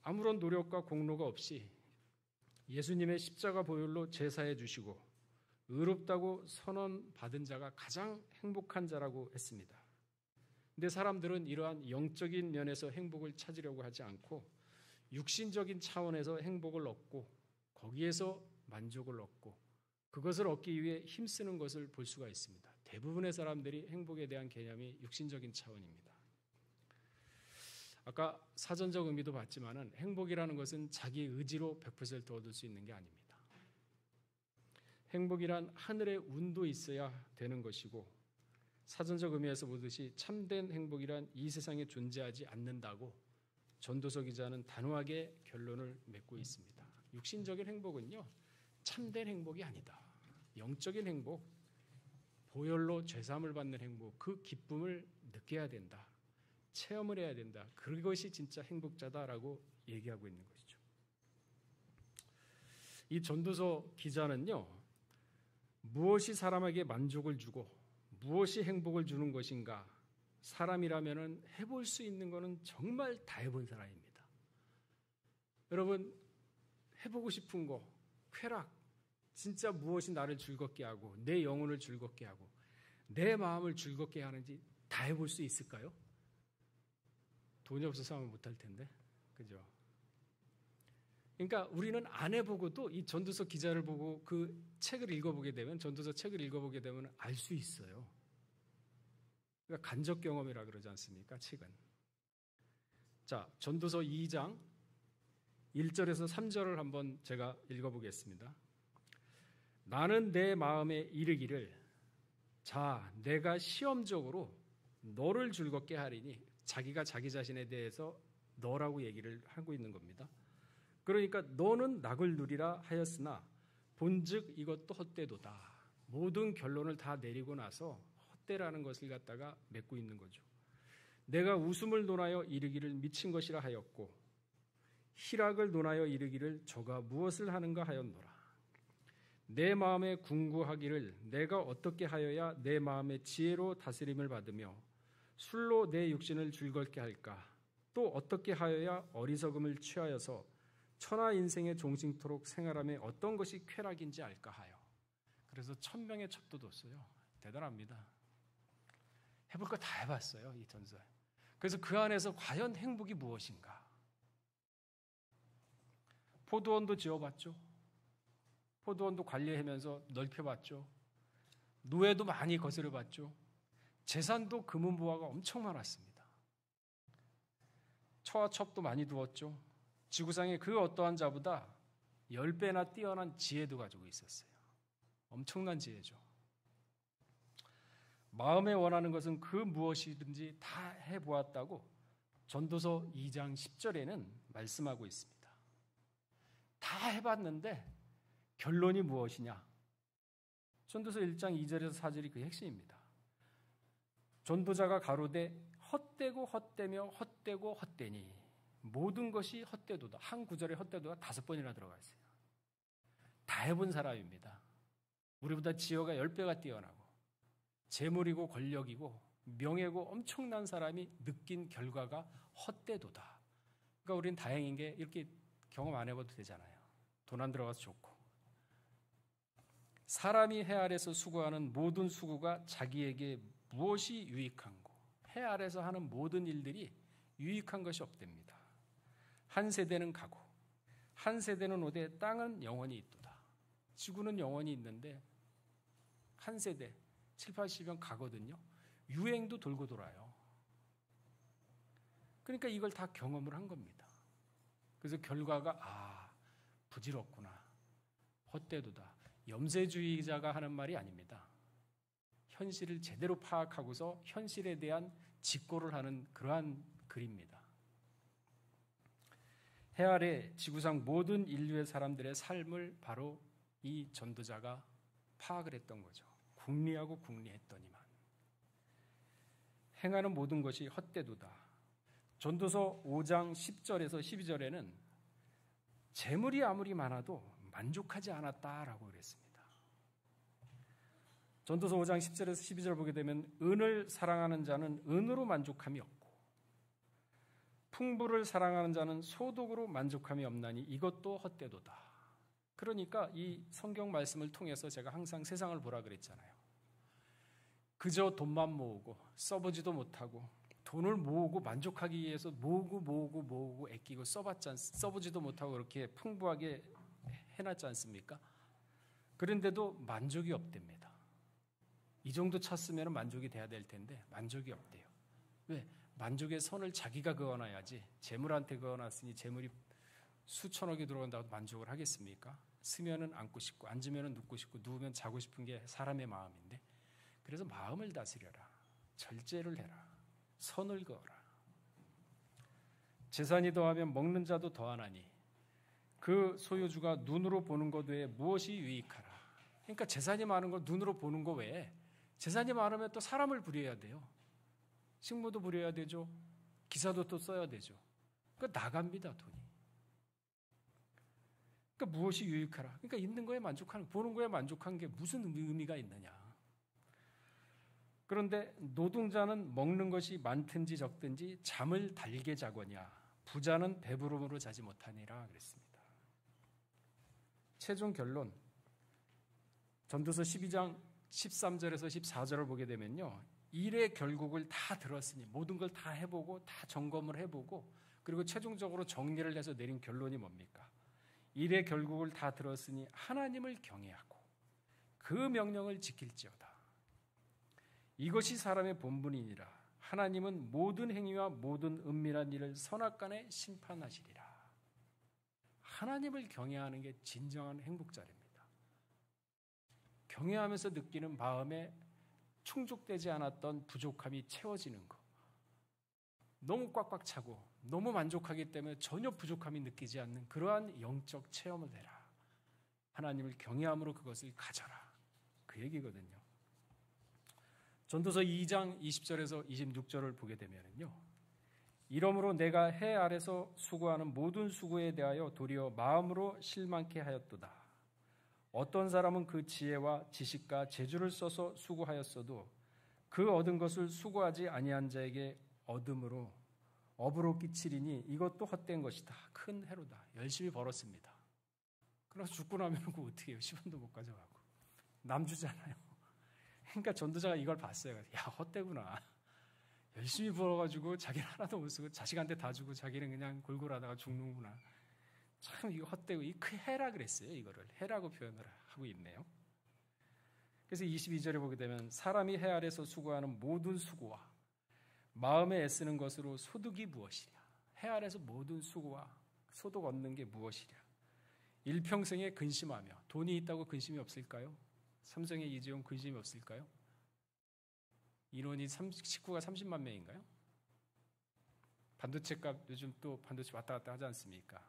아무런 노력과 공로가 없이 예수님의 십자가 보혈로 제사해 주시고 의롭다고 선언받은 자가 가장 행복한 자라고 했습니다. 근데 사람들은 이러한 영적인 면에서 행복을 찾으려고 하지 않고 육신적인 차원에서 행복을 얻고 거기에서 만족을 얻고 그것을 얻기 위해 힘쓰는 것을 볼 수가 있습니다. 대부분의 사람들이 행복에 대한 개념이 육신적인 차원입니다. 아까 사전적 의미도 봤지만은 행복이라는 것은 자기 의지로 100% 얻을 수 있는 게 아닙니다. 행복이란 하늘의 운도 있어야 되는 것이고 사전적 의미에서 보듯이 참된 행복이란 이 세상에 존재하지 않는다고 전도서 기자는 단호하게 결론을 맺고 있습니다. 육신적인 행복은요, 참된 행복이 아니다. 영적인 행복, 보혈로 죄사함을 받는 행복, 그 기쁨을 느껴야 된다. 체험을 해야 된다. 그것이 진짜 행복자다라고 얘기하고 있는 것이죠. 이 전도서 기자는요, 무엇이 사람에게 만족을 주고 무엇이 행복을 주는 것인가, 사람이라면 해볼 수 있는 것은 정말 다 해본 사람입니다. 여러분, 해보고 싶은 거, 쾌락, 진짜 무엇이 나를 즐겁게 하고 내 영혼을 즐겁게 하고 내 마음을 즐겁게 하는지 다 해볼 수 있을까요? 돈이 없어서 하면 못할 텐데, 그죠? 그러니까 우리는 안 해보고도 이 전도서 기자를 보고 그 책을 읽어보게 되면, 전도서 책을 읽어보게 되면 알 수 있어요. 그러니까 간접 경험이라 그러지 않습니까? 책은. 자, 전도서 2장 1절에서 3절을 한번 제가 읽어보겠습니다. 나는 내 마음에 이르기를 자, 내가 시험적으로 너를 즐겁게 하리니, 자기가 자기 자신에 대해서 너라고 얘기를 하고 있는 겁니다. 그러니까 너는 낙을 누리라 하였으나 본즉 이것도 헛되도다. 모든 결론을 다 내리고 나서 헛되라는 것을 갖다가 맺고 있는 거죠. 내가 웃음을 논하여 이르기를 미친 것이라 하였고 희락을 논하여 이르기를 저가 무엇을 하는가 하였노라. 내 마음에 궁구하기를 내가 어떻게 하여야 내 마음의 지혜로 다스림을 받으며 술로 내 육신을 즐겁게 할까? 또 어떻게 하여야 어리석음을 취하여서 천하 인생의 종식토록 생활함에 어떤 것이 쾌락인지 알까 하여. 그래서 1000명의 첩도 뒀어요. 대단합니다. 해볼 거 다 해봤어요, 이 전서에. 그래서 그 안에서 과연 행복이 무엇인가? 포도원도 지어봤죠. 포도원도 관리하면서 넓혀봤죠. 노예도 많이 거스려봤죠. 재산도 금은보화가 엄청 많았습니다. 처와 첩도 많이 두었죠. 지구상의 그 어떠한 자보다 10배나 뛰어난 지혜도 가지고 있었어요. 엄청난 지혜죠. 마음에 원하는 것은 그 무엇이든지 다 해보았다고 전도서 2장 10절에는 말씀하고 있습니다. 다 해봤는데 결론이 무엇이냐? 전도서 1장 2절에서 4절이 그 핵심입니다. 전도자가 가로되 헛되고 헛되며 헛되고 헛되니 모든 것이 헛되도다. 한 구절에 헛되도가 5번이나 들어가 있어요. 다 해본 사람입니다. 우리보다 지혜가 10배가 뛰어나고 재물이고 권력이고 명예고 엄청난 사람이 느낀 결과가 헛되도다. 그러니까 우리는 다행인 게 이렇게 경험 안 해봐도 되잖아요. 돈 안 들어가서 좋고. 사람이 해 아래서 수고하는 모든 수고가 자기에게 무엇이 유익한고 해 아래서 하는 모든 일들이 유익한 것이 없답니다. 한 세대는 가고 한 세대는 오되 땅은 영원히 있도다. 지구는 영원히 있는데 한 세대 7, 80년 가거든요. 유행도 돌고 돌아요. 그러니까 이걸 다 경험을 한 겁니다. 그래서 결과가 부질없구나. 헛되도다. 염세주의자가 하는 말이 아닙니다. 현실을 제대로 파악하고서 현실에 대한 직고를 하는 그러한 글입니다. 해 아래 지구상 모든 인류의 사람들의 삶을 바로 이 전도자가 파악을 했던 거죠. 궁리하고 궁리했더니만 행하는 모든 것이 헛되도다. 전도서 5장 10절에서 12절에는 재물이 아무리 많아도 만족하지 않았다라고 그랬습니다. 전도서 5장 10절에서 12절 보게 되면 은을 사랑하는 자는 은으로 만족함이 없고 풍부를 사랑하는 자는 소득으로 만족함이 없나니 이것도 헛되도다. 그러니까 이 성경 말씀을 통해서 제가 항상 세상을 보라 그랬잖아요. 그저 돈만 모으고 써보지도 못하고 돈을 모으고 만족하기 위해서 모으고 아끼고 써보지도 못하고 그렇게 풍부하게 해놨지 않습니까? 그런데도 만족이 없답니다. 이 정도 찼으면 만족이 돼야 될 텐데 만족이 없대요. 왜? 만족의 선을 자기가 그어놔야지. 재물한테 그어놨으니 재물이 수천억이 들어온다고 만족을 하겠습니까? 쓰면은 앉고 싶고 앉으면은 눕고 싶고 누우면 자고 싶은 게 사람의 마음인데 그래서 마음을 다스려라. 절제를 해라. 선을 그어라. 재산이 더하면 먹는 자도 더하나니 그 소유주가 눈으로 보는 것 외에 무엇이 유익하라. 그러니까 재산이 많은 걸 눈으로 보는 것 외에 재산이 많으면 또 사람을 부려야 돼요. 식모도 부려야 되죠. 기사도 또 써야 되죠. 그러니까 나갑니다, 돈이. 그러니까 무엇이 유익하라. 그러니까 있는 거에 만족하는, 보는 거에 만족한 게 무슨 의미가 있느냐. 그런데 노동자는 먹는 것이 많든지 적든지 잠을 달게 자거냐. 부자는 배부름으로 자지 못하니라 그랬습니다. 최종 결론. 전도서 12장 13절에서 14절을 보게 되면요. 일의 결국을 다 들었으니 모든 걸 다 해보고 다 점검을 해보고 그리고 최종적으로 정리를 해서 내린 결론이 뭡니까? 일의 결국을 다 들었으니 하나님을 경외하고 그 명령을 지킬지어다. 이것이 사람의 본분이니라. 하나님은 모든 행위와 모든 은밀한 일을 선악간에 심판하시리라. 하나님을 경외하는 게 진정한 행복자리입니다. 경외하면서 느끼는 마음에 충족되지 않았던 부족함이 채워지는 것. 너무 꽉꽉 차고 너무 만족하기 때문에 전혀 부족함이 느끼지 않는 그러한 영적 체험을 해라. 하나님을 경외함으로 그것을 가져라. 그 얘기거든요. 전도서 2장 20절에서 26절을 보게 되면요. 이러므로 내가 해 아래서 수고하는 모든 수고에 대하여 도리어 마음으로 실망케 하였도다. 어떤 사람은 그 지혜와 지식과 재주를 써서 수고하였어도 그 얻은 것을 수고하지 아니한 자에게 얻음으로 업으로 끼치리니 이것도 헛된 것이다. 큰 해로다. 열심히 벌었습니다. 그래서 죽고 나면 그거 어떻게 해요? 10원도 못 가져가고. 남 주잖아요. 그러니까 전도자가 이걸 봤어요. 야, 헛되구나. 열심히 벌어가지고 자기는 하나도 못 쓰고 자식한테 다 주고 자기는 그냥 골골하다가 죽는구나. 참 이거 헛되고 이 해라 그랬어요. 이거를 해라고 표현을 하고 있네요. 그래서 22절에 보게 되면 사람이 해 아래서 수고하는 모든 수고와 마음에 애쓰는 것으로 소득이 무엇이냐. 해 아래서 모든 수고와 소득 얻는 게 무엇이냐. 일평생에 근심하며 돈이 있다고 근심이 없을까요? 삼성의 이재용 근심이 없을까요? 인원이 식구가 30만 명인가요? 반도체 값 요즘 또 반도체 왔다 갔다 하지 않습니까?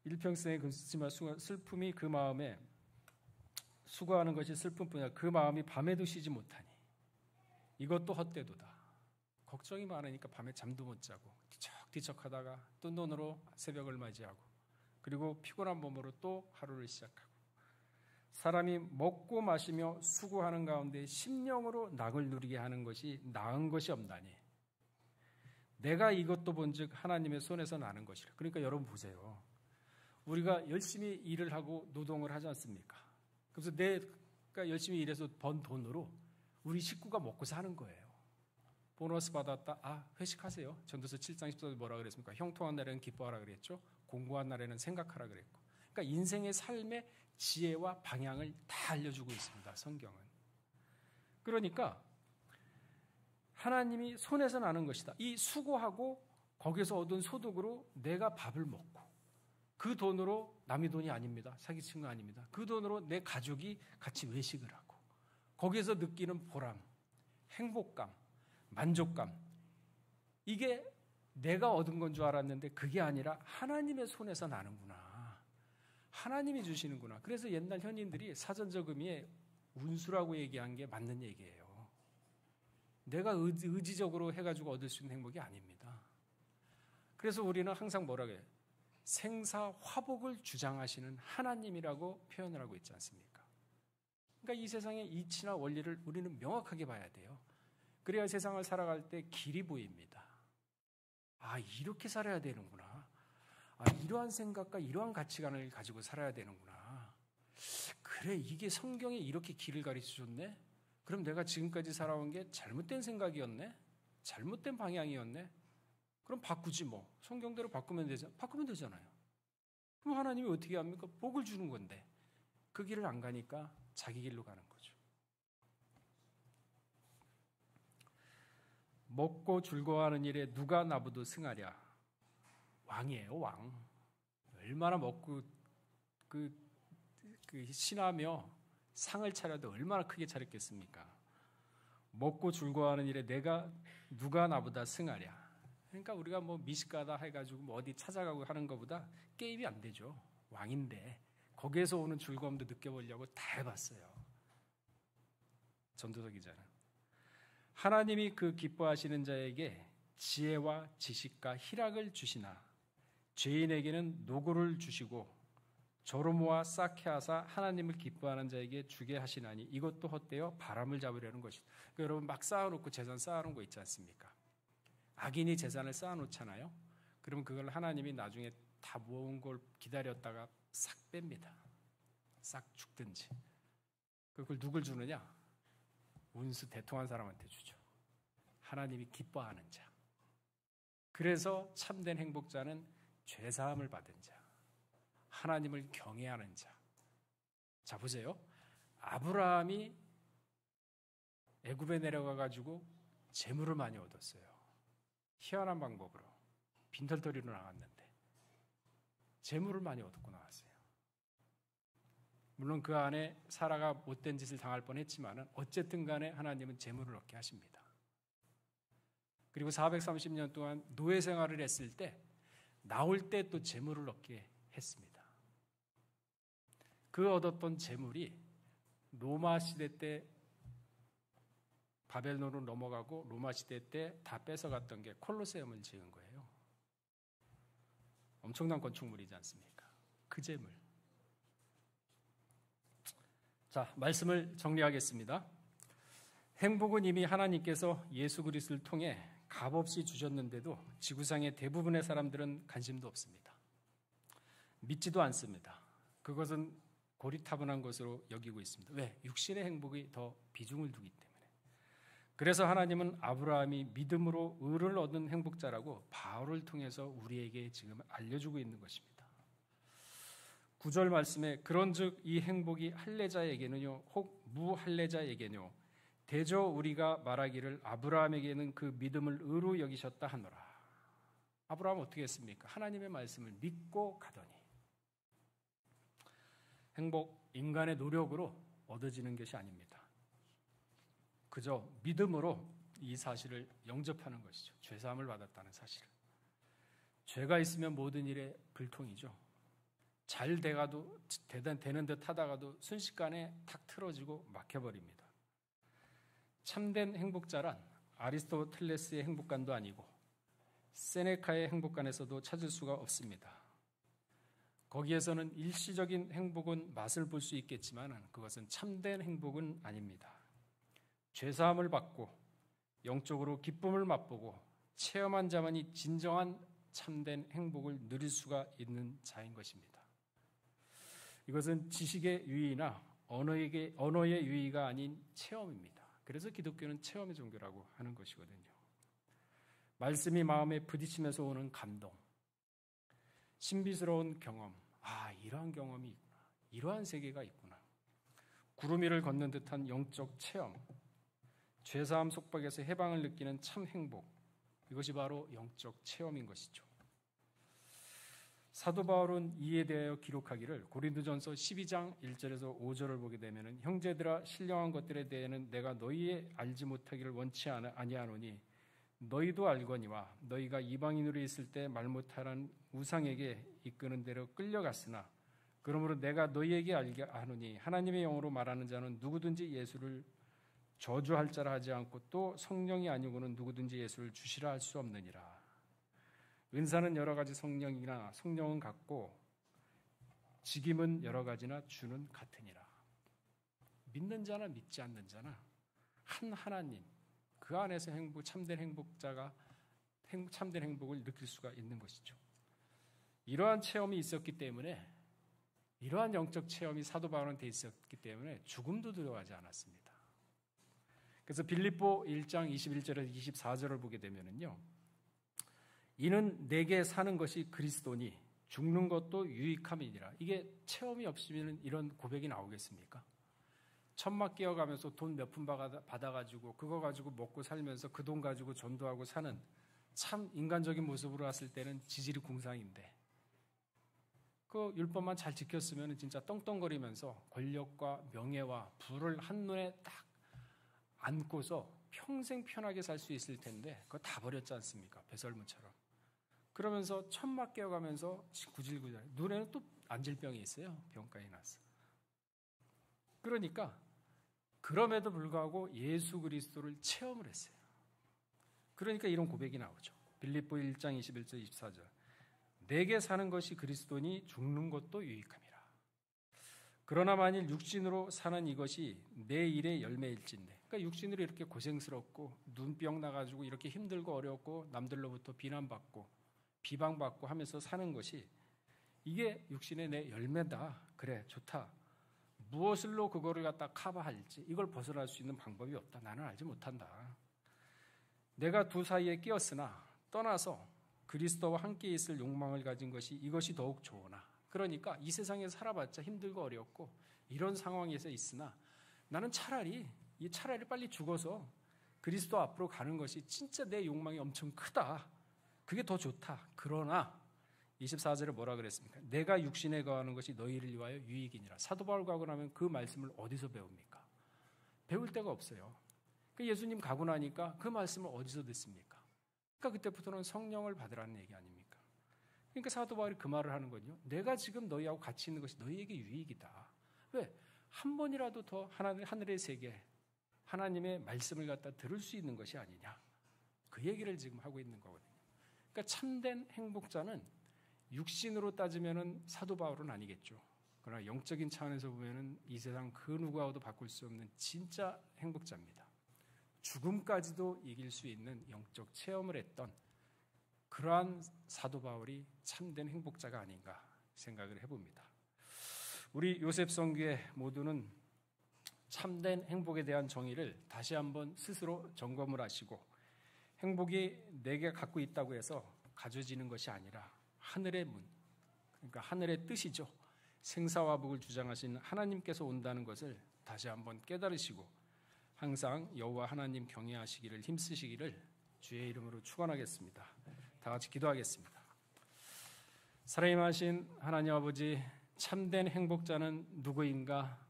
일평생에 근심할 슬픔이 그 마음에 수고하는 것이 슬픔뿐이야. 그 마음이 밤에도 쉬지 못하니 이것도 헛되도다. 걱정이 많으니까 밤에 잠도 못 자고 뒤척뒤척하다가 또 눈으로 새벽을 맞이하고 그리고 피곤한 몸으로 또 하루를 시작하고 사람이 먹고 마시며 수고하는 가운데 심령으로 낙을 누리게 하는 것이 나은 것이 없나니 내가 이것도 본즉 하나님의 손에서 나는 것이라. 그러니까 여러분 보세요. 우리가 열심히 일을 하고 노동을 하지 않습니까? 그래서 내가 열심히 일해서 번 돈으로 우리 식구가 먹고 사는 거예요. 보너스 받았다. 회식하세요. 전도서 7장 14절 뭐라 그랬습니까? 형통한 날에는 기뻐하라 그랬죠. 공고한 날에는 생각하라 그랬고. 그러니까 인생의 삶의 지혜와 방향을 다 알려주고 있습니다. 성경은. 그러니까 하나님이 손에서 나는 것이다. 이 수고하고 거기서 얻은 소득으로 내가 밥을 먹고 그 돈으로 남의 돈이 아닙니다. 사기친 거 아닙니다. 그 돈으로 내 가족이 같이 외식을 하고 거기에서 느끼는 보람, 행복감, 만족감 이게 내가 얻은 건 줄 알았는데 그게 아니라 하나님의 손에서 나는구나. 하나님이 주시는구나. 그래서 옛날 현인들이 사전적 의미의 운수라고 얘기한 게 맞는 얘기예요. 내가 의지적으로 해가지고 얻을 수 있는 행복이 아닙니다. 그래서 우리는 항상 뭐라고 해요? 생사화복을 주장하시는 하나님이라고 표현을 하고 있지 않습니까? 그러니까 이 세상의 이치나 원리를 우리는 명확하게 봐야 돼요. 그래야 세상을 살아갈 때 길이 보입니다. 이렇게 살아야 되는구나. 이러한 생각과 이러한 가치관을 가지고 살아야 되는구나. 그래, 이게 성경이 이렇게 길을 가르쳐줬네? 그럼 내가 지금까지 살아온 게 잘못된 생각이었네? 잘못된 방향이었네? 그럼 바꾸지 뭐. 성경대로 바꾸면 되잖아요. 그럼 하나님이 어떻게 합니까? 복을 주는 건데 그 길을 안 가니까 자기 길로 가는 거죠. 먹고 즐거워하는 일에 누가 나보다 승하랴. 왕이에요, 왕. 얼마나 먹고 신하며 상을 차려도 얼마나 크게 차렸겠습니까? 먹고 즐거워하는 일에 누가 나보다 승하랴. 그러니까 우리가 뭐 미식가다 해가지고 뭐 어디 찾아가고 하는 것보다 게임이 안 되죠. 왕인데 거기에서 오는 즐거움도 느껴보려고 다 해봤어요. 전도서 기자는. 하나님이 그 기뻐하시는 자에게 지혜와 지식과 희락을 주시나 죄인에게는 노고를 주시고 조로모와 쌓게 하사 하나님을 기뻐하는 자에게 주게 하시나니 이것도 헛되어 바람을 잡으려는 것이다. 그러니까 여러분 막 쌓아놓고 재산 쌓아놓은 거 있지 않습니까? 악인이 재산을 쌓아놓잖아요. 그러면 그걸 하나님이 나중에 다 모은 걸 기다렸다가 싹 뺍니다. 싹 죽든지. 그걸 누굴 주느냐? 운수 대통한 사람한테 주죠. 하나님이 기뻐하는 자. 그래서 참된 행복자는 죄사함을 받은 자, 하나님을 경외하는 자. 자, 보세요. 아브라함이 애굽에 내려가가지고 재물을 많이 얻었어요. 희한한 방법으로 빈털터리로 나갔는데 재물을 많이 얻고 나왔어요. 물론 그 안에 사라가 못된 짓을 당할 뻔했지만 어쨌든 간에 하나님은 재물을 얻게 하십니다. 그리고 430년 동안 노예 생활을 했을 때 나올 때 또 재물을 얻게 했습니다. 그 얻었던 재물이 로마 시대 때 바벨론으로 넘어가고 로마 시대 때 다 뺏어갔던 게 콜로세움을 지은 거예요. 엄청난 건축물이지 않습니까? 그 재물. 자, 말씀을 정리하겠습니다. 행복은 이미 하나님께서 예수 그리스도를 통해 값없이 주셨는데도 지구상의 대부분의 사람들은 관심도 없습니다. 믿지도 않습니다. 그것은 고리타분한 것으로 여기고 있습니다. 왜? 육신의 행복이 더 비중을 두기 때문에. 그래서 하나님은 아브라함이 믿음으로 의를 얻은 행복자라고 바울을 통해서 우리에게 지금 알려주고 있는 것입니다. 9절 말씀에 그런즉 이 행복이 할례자에게는요 혹 무할례자에게는요 대저 우리가 말하기를 아브라함에게는 그 믿음을 의로 여기셨다 하노라. 아브라함은 어떻게 했습니까? 하나님의 말씀을 믿고 가더니. 행복, 인간의 노력으로 얻어지는 것이 아닙니다. 그저 믿음으로 이 사실을 영접하는 것이죠. 죄사함을 받았다는 사실을. 죄가 있으면 모든 일에 불통이죠. 잘 되는 듯 하다가도 순식간에 탁 틀어지고 막혀버립니다. 참된 행복자란 아리스토텔레스의 행복관도 아니고 세네카의 행복관에서도 찾을 수가 없습니다. 거기에서는 일시적인 행복은 맛을 볼 수 있겠지만 그것은 참된 행복은 아닙니다. 죄사함을 받고 영적으로 기쁨을 맛보고 체험한 자만이 진정한 참된 행복을 누릴 수가 있는 자인 것입니다. 이것은 지식의 유의나 언어의 유의가 아닌 체험입니다. 그래서 기독교는 체험의 종교라고 하는 것이거든요. 말씀이 마음에 부딪히면서 오는 감동, 신비스러운 경험, 이러한 경험이 있구나, 이러한 세계가 있구나, 구름 위를 걷는 듯한 영적 체험, 죄사함 속박에서 해방을 느끼는 참 행복, 이것이 바로 영적 체험인 것이죠. 사도 바울은 이에 대하여 기록하기를 고린도전서 12장 1절에서 5절을 보게 되면 형제들아 신령한 것들에 대해는 내가 너희의 알지 못하기를 원치 아니하노니 너희도 알거니와 너희가 이방인으로 있을 때 말 못하는 우상에게 이끄는 대로 끌려갔으나 그러므로 내가 너희에게 알게 하노니 하나님의 영으로 말하는 자는 누구든지 예수를 저주할 자라 하지 않고 또 성령이 아니고는 누구든지 예수를 주시라 할 수 없느니라. 은사는 여러 가지 성령이나 성령은 같고 직임은 여러 가지나 주는 같으니라. 믿는 자나 믿지 않는 자나 한 하나님 그 안에서 참된 행복자가 참된 행복을 느낄 수가 있는 것이죠. 이러한 체험이 있었기 때문에 이러한 영적 체험이 사도 바울은 돼 있었기 때문에 죽음도 두려워하지 않았습니다. 그래서 빌립보 1장 21절에서 24절을 보게 되면은요. 이는 내게 사는 것이 그리스도니 죽는 것도 유익함이니라. 이게 체험이 없으면 이런 고백이 나오겠습니까? 천막 끼어가면서 돈 몇 푼 받아가지고 그거 가지고 먹고 살면서 그 돈 가지고 전도하고 사는 참 인간적인 모습으로 봤을 때는 지질이 궁상인데 그 율법만 잘 지켰으면 진짜 떵떵거리면서 권력과 명예와 부를 한눈에 딱 안고서 평생 편하게 살 수 있을 텐데 그거 다 버렸지 않습니까? 배설물처럼. 그러면서 천막 깨어가면서 구질구질 눈에는 또 안질병이 있어요. 병가에 났어. 그러니까 그럼에도 불구하고 예수 그리스도를 체험을 했어요. 그러니까 이런 고백이 나오죠. 빌립보 1장 21절 24절 내게 사는 것이 그리스도니 죽는 것도 유익함이라. 그러나 만일 육신으로 사는 이것이 내 일의 열매일진데 그러니까 육신으로 이렇게 고생스럽고 눈병 나가지고 이렇게 힘들고 어렵고 남들로부터 비난받고 비방받고 하면서 사는 것이 이게 육신의 내 열매다. 그래 좋다. 무엇을로 그거를 갖다 커버할지 이걸 벗어날 수 있는 방법이 없다. 나는 알지 못한다. 내가 두 사이에 끼었으나 떠나서 그리스도와 함께 있을 욕망을 가진 것이 이것이 더욱 좋으나 그러니까 이 세상에 살아봤자 힘들고 어렵고 이런 상황에서 있으나 나는 차라리 빨리 죽어서 그리스도 앞으로 가는 것이 진짜 내 욕망이 엄청 크다. 그게 더 좋다. 그러나 24절에 뭐라 그랬습니까? 내가 육신에 거하는 것이 너희를 위하여 유익이니라. 사도 바울 가고 나면 그 말씀을 어디서 배웁니까? 배울 데가 없어요. 예수님 가고 나니까 그 말씀을 어디서 듣습니까? 그러니까 그때부터는 성령을 받으라는 얘기 아닙니까? 그러니까 사도 바울이 그 말을 하는 거죠. 내가 지금 너희하고 같이 있는 것이 너희에게 유익이다. 왜? 한 번이라도 더 하늘의 세계 하나님의 말씀을 갖다 들을 수 있는 것이 아니냐. 그 얘기를 지금 하고 있는 거거든요. 그러니까 참된 행복자는 육신으로 따지면은 사도 바울은 아니겠죠. 그러나 영적인 차원에서 보면은 이 세상 그 누구와도 바꿀 수 없는 진짜 행복자입니다. 죽음까지도 이길 수 있는 영적 체험을 했던 그러한 사도 바울이 참된 행복자가 아닌가 생각을 해봅니다. 우리 요셉 성교회 모두는 참된 행복에 대한 정의를 다시 한번 스스로 점검을 하시고 행복이 내게 갖고 있다고 해서 가져지는 것이 아니라 하늘의 문, 그러니까 하늘의 뜻이죠. 생사화복을 주장하신 하나님께서 온다는 것을 다시 한번 깨달으시고 항상 여호와 하나님 경외하시기를 힘쓰시기를 주의 이름으로 축원하겠습니다. 다 같이 기도하겠습니다. 살아임하신 하나님 아버지, 참된 행복자는 누구인가?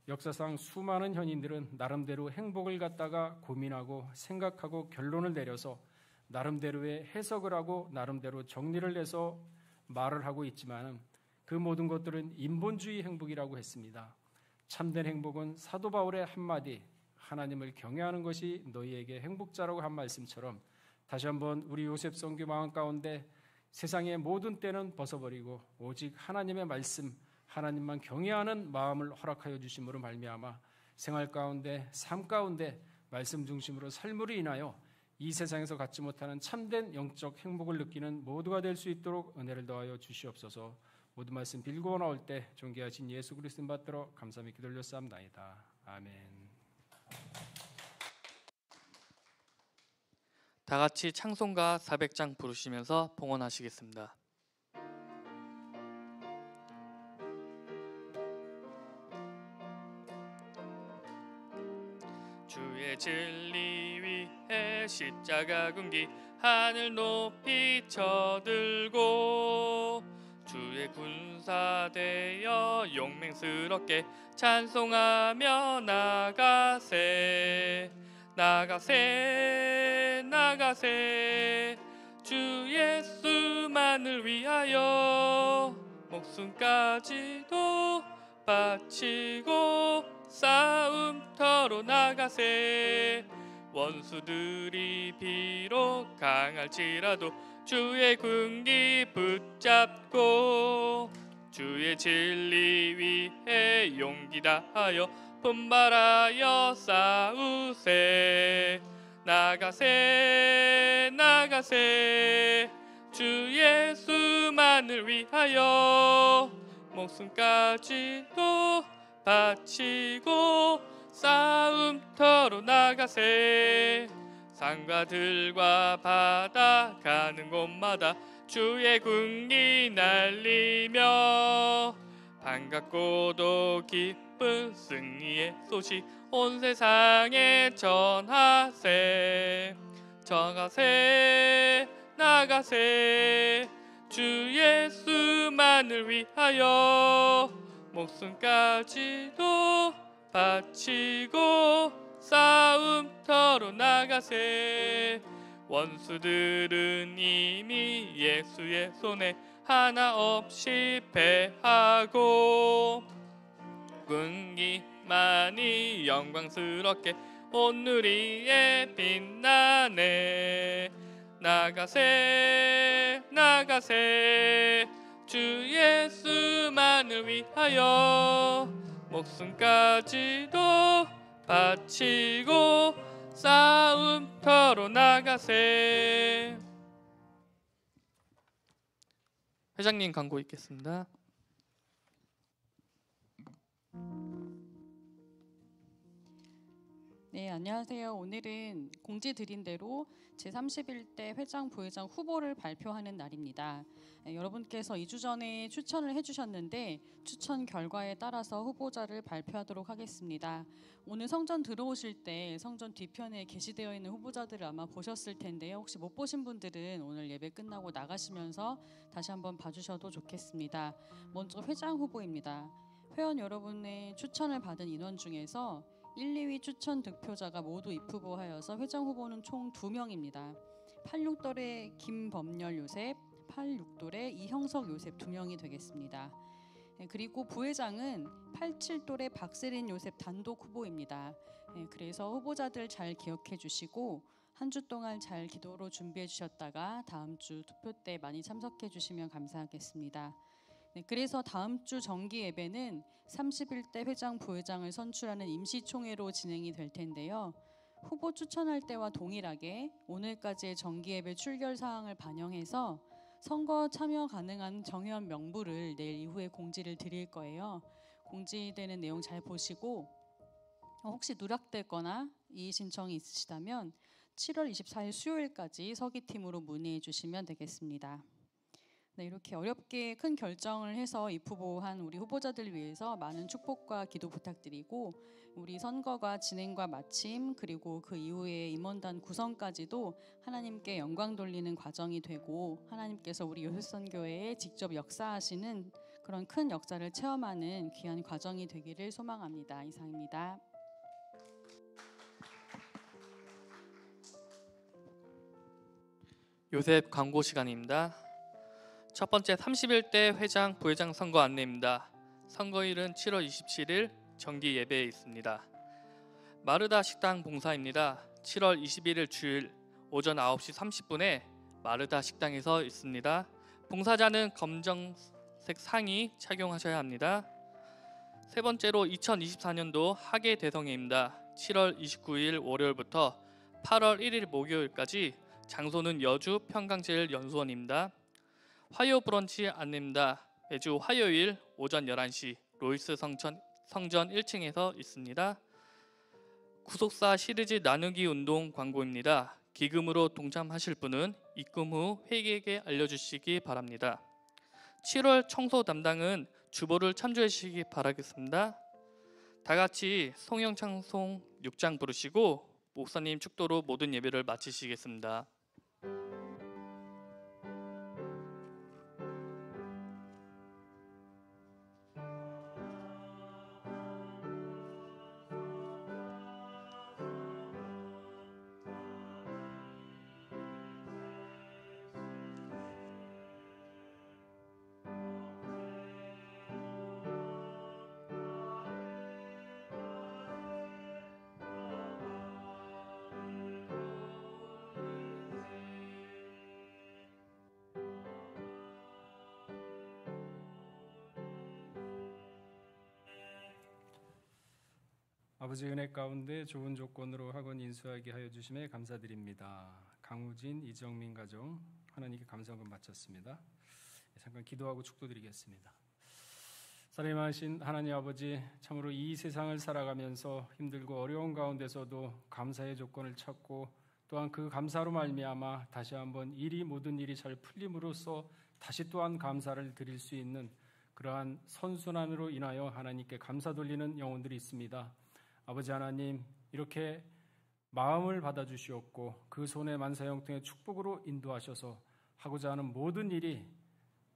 역사상 수많은 현인들은 나름대로 행복을 갖다가 고민하고 생각하고 결론을 내려서 나름대로의 해석을 하고 나름대로 정리를 내서 말을 하고 있지만 그 모든 것들은 인본주의 행복이라고 했습니다. 참된 행복은 사도 바울의 한마디 하나님을 경외하는 것이 너희에게 행복자라고 한 말씀처럼 다시 한번 우리 요셉 선교 마음 가운데 세상의 모든 때는 벗어버리고 오직 하나님의 말씀, 하나님만 경외하는 마음을 허락하여 주심으로 말미암아 생활 가운데, 삶 가운데 말씀 중심으로 삶으로 인하여 이 세상에서 갖지 못하는 참된 영적 행복을 느끼는 모두가 될 수 있도록 은혜를 더하여 주시옵소서. 모든 말씀 빌고 나올 때 존귀하신 예수 그리스도 받들어 감사히 기도 올렸사옵나이다. 아멘. 다 같이 찬송가 400장 부르시면서 봉헌하시겠습니다. 주의 진리 위에 십자가 군기 하늘 높이 쳐들고 주의 군사 되어 용맹스럽게 찬송하며 나가세 나가세 나가세 주 예수만을 위하여 목숨까지도 바치고 싸움터로 나가세 원수들이 비록 강할지라도 주의 군기 붙잡고 주의 진리 위에 용기 다하여 분발하여 싸우세 나가세 나가세 주 예수만을 위하여 목숨까지도 바치고 싸움터로 나가세 산과 들과 바다 가는 곳마다 주의 군기 날리며 반갑고도 기쁜 승리의 소식 온 세상에 전하세 전하세 나가세 주 예수만을 위하여 목숨까지도 바치고 싸움터로 나가세 원수들은 이미 예수의 손에 하나 없이 패하고 군기만이 영광스럽게 온누리에 빛나네 나가세 나가세 주 예수만을 위하여 목숨까지도 바치고 싸움터로 나가세. 회장님 광고 있겠습니다. 네, 안녕하세요. 오늘은 공지 드린 대로 제31대 회장 부회장 후보를 발표하는 날입니다. 여러분께서 2주 전에 추천을 해주셨는데 추천 결과에 따라서 후보자를 발표하도록 하겠습니다. 오늘 성전 들어오실 때 성전 뒤편에 게시되어 있는 후보자들을 아마 보셨을 텐데요. 혹시 못 보신 분들은 오늘 예배 끝나고 나가시면서 다시 한번 봐주셔도 좋겠습니다. 먼저 회장 후보입니다. 회원 여러분의 추천을 받은 인원 중에서 1, 2위 추천 득표자가 모두 입후보하여서 회장 후보는 총 2명입니다. 86돌의 김범열 요셉, 86돌의 이형석 요셉 2명이 되겠습니다. 그리고 부회장은 87돌의 박세린 요셉 단독 후보입니다. 그래서 후보자들 잘 기억해 주시고 한 주 동안 잘 기도로 준비해 주셨다가 다음 주 투표 때 많이 참석해 주시면 감사하겠습니다. 그래서 다음 주 정기 예배는 31대 회장 부회장을 선출하는 임시총회로 진행이 될 텐데요. 후보 추천할 때와 동일하게 오늘까지의 정기 예배 출결 사항을 반영해서 선거 참여 가능한 정회원 명부를 내일 이후에 공지를 드릴 거예요. 공지되는 내용 잘 보시고 혹시 누락되거나 이의 신청이 있으시다면 7월 24일 수요일까지 서기팀으로 문의해 주시면 되겠습니다. 네, 이렇게 어렵게 큰 결정을 해서 입후보한 우리 후보자들을 위해서 많은 축복과 기도 부탁드리고, 우리 선거가 진행과 마침 그리고 그 이후에 임원단 구성까지도 하나님께 영광 돌리는 과정이 되고, 하나님께서 우리 요셉선교회에 직접 역사하시는 그런 큰 역사를 체험하는 귀한 과정이 되기를 소망합니다. 이상입니다. 요셉 광고 시간입니다. 첫 번째 31대 회장, 부회장 선거 안내입니다. 선거일은 7월 27일 정기 예배에 있습니다. 마르다 식당 봉사입니다. 7월 21일 주일 오전 9시 30분에 마르다 식당에서 있습니다. 봉사자는 검정색 상의 착용하셔야 합니다. 세 번째로 2024년도 학예 대성회입니다. 7월 29일 월요일부터 8월 1일 목요일까지 장소는 여주 평강제일연수원입니다. 화요 브런치 안내입니다. 매주 화요일 오전 11시 로이스 성전 1층에서 있습니다. 구속사 시리즈 나누기 운동 광고입니다. 기금으로 동참하실 분은 입금 후 회계에게 알려주시기 바랍니다. 7월 청소 담당은 주보를 참조해 주시기 바라겠습니다. 다 같이 송영창송 6장 부르시고 목사님 축도로 모든 예배를 마치시겠습니다. 아버지 은혜 가운데 좋은 조건으로 학원 인수하게 하여 주심에 감사드립니다. 강우진, 이정민 가정 하나님께 감사금 바쳤습니다. 잠깐 기도하고 축도드리겠습니다. 사랑하신 하나님 아버지, 참으로 이 세상을 살아가면서 힘들고 어려운 가운데서도 감사의 조건을 찾고, 또한 그 감사로 말미암아 다시 한번 모든 일이 잘 풀림으로써 다시 또한 감사를 드릴 수 있는 그러한 선순환으로 인하여 하나님께 감사 돌리는 영혼들이 있습니다. 아버지 하나님, 이렇게 마음을 받아주시옵고 그 손의 만사형통의 축복으로 인도하셔서 하고자 하는 모든 일이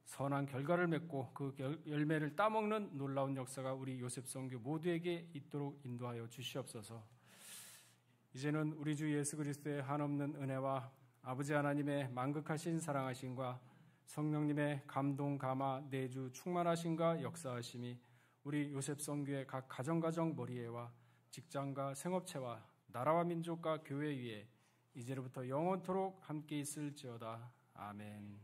선한 결과를 맺고 그 열매를 따먹는 놀라운 역사가 우리 요셉선교 모두에게 있도록 인도하여 주시옵소서. 이제는 우리 주 예수 그리스도의 한없는 은혜와 아버지 하나님의 만극하신 사랑하심과 성령님의 감동, 감화, 내주 충만하심과 역사하심이 우리 요셉선교의 각 가정 머리에와 직장과 생업체와 나라와 민족과 교회 위에 이제로부터 영원토록 함께 있을지어다. 아멘.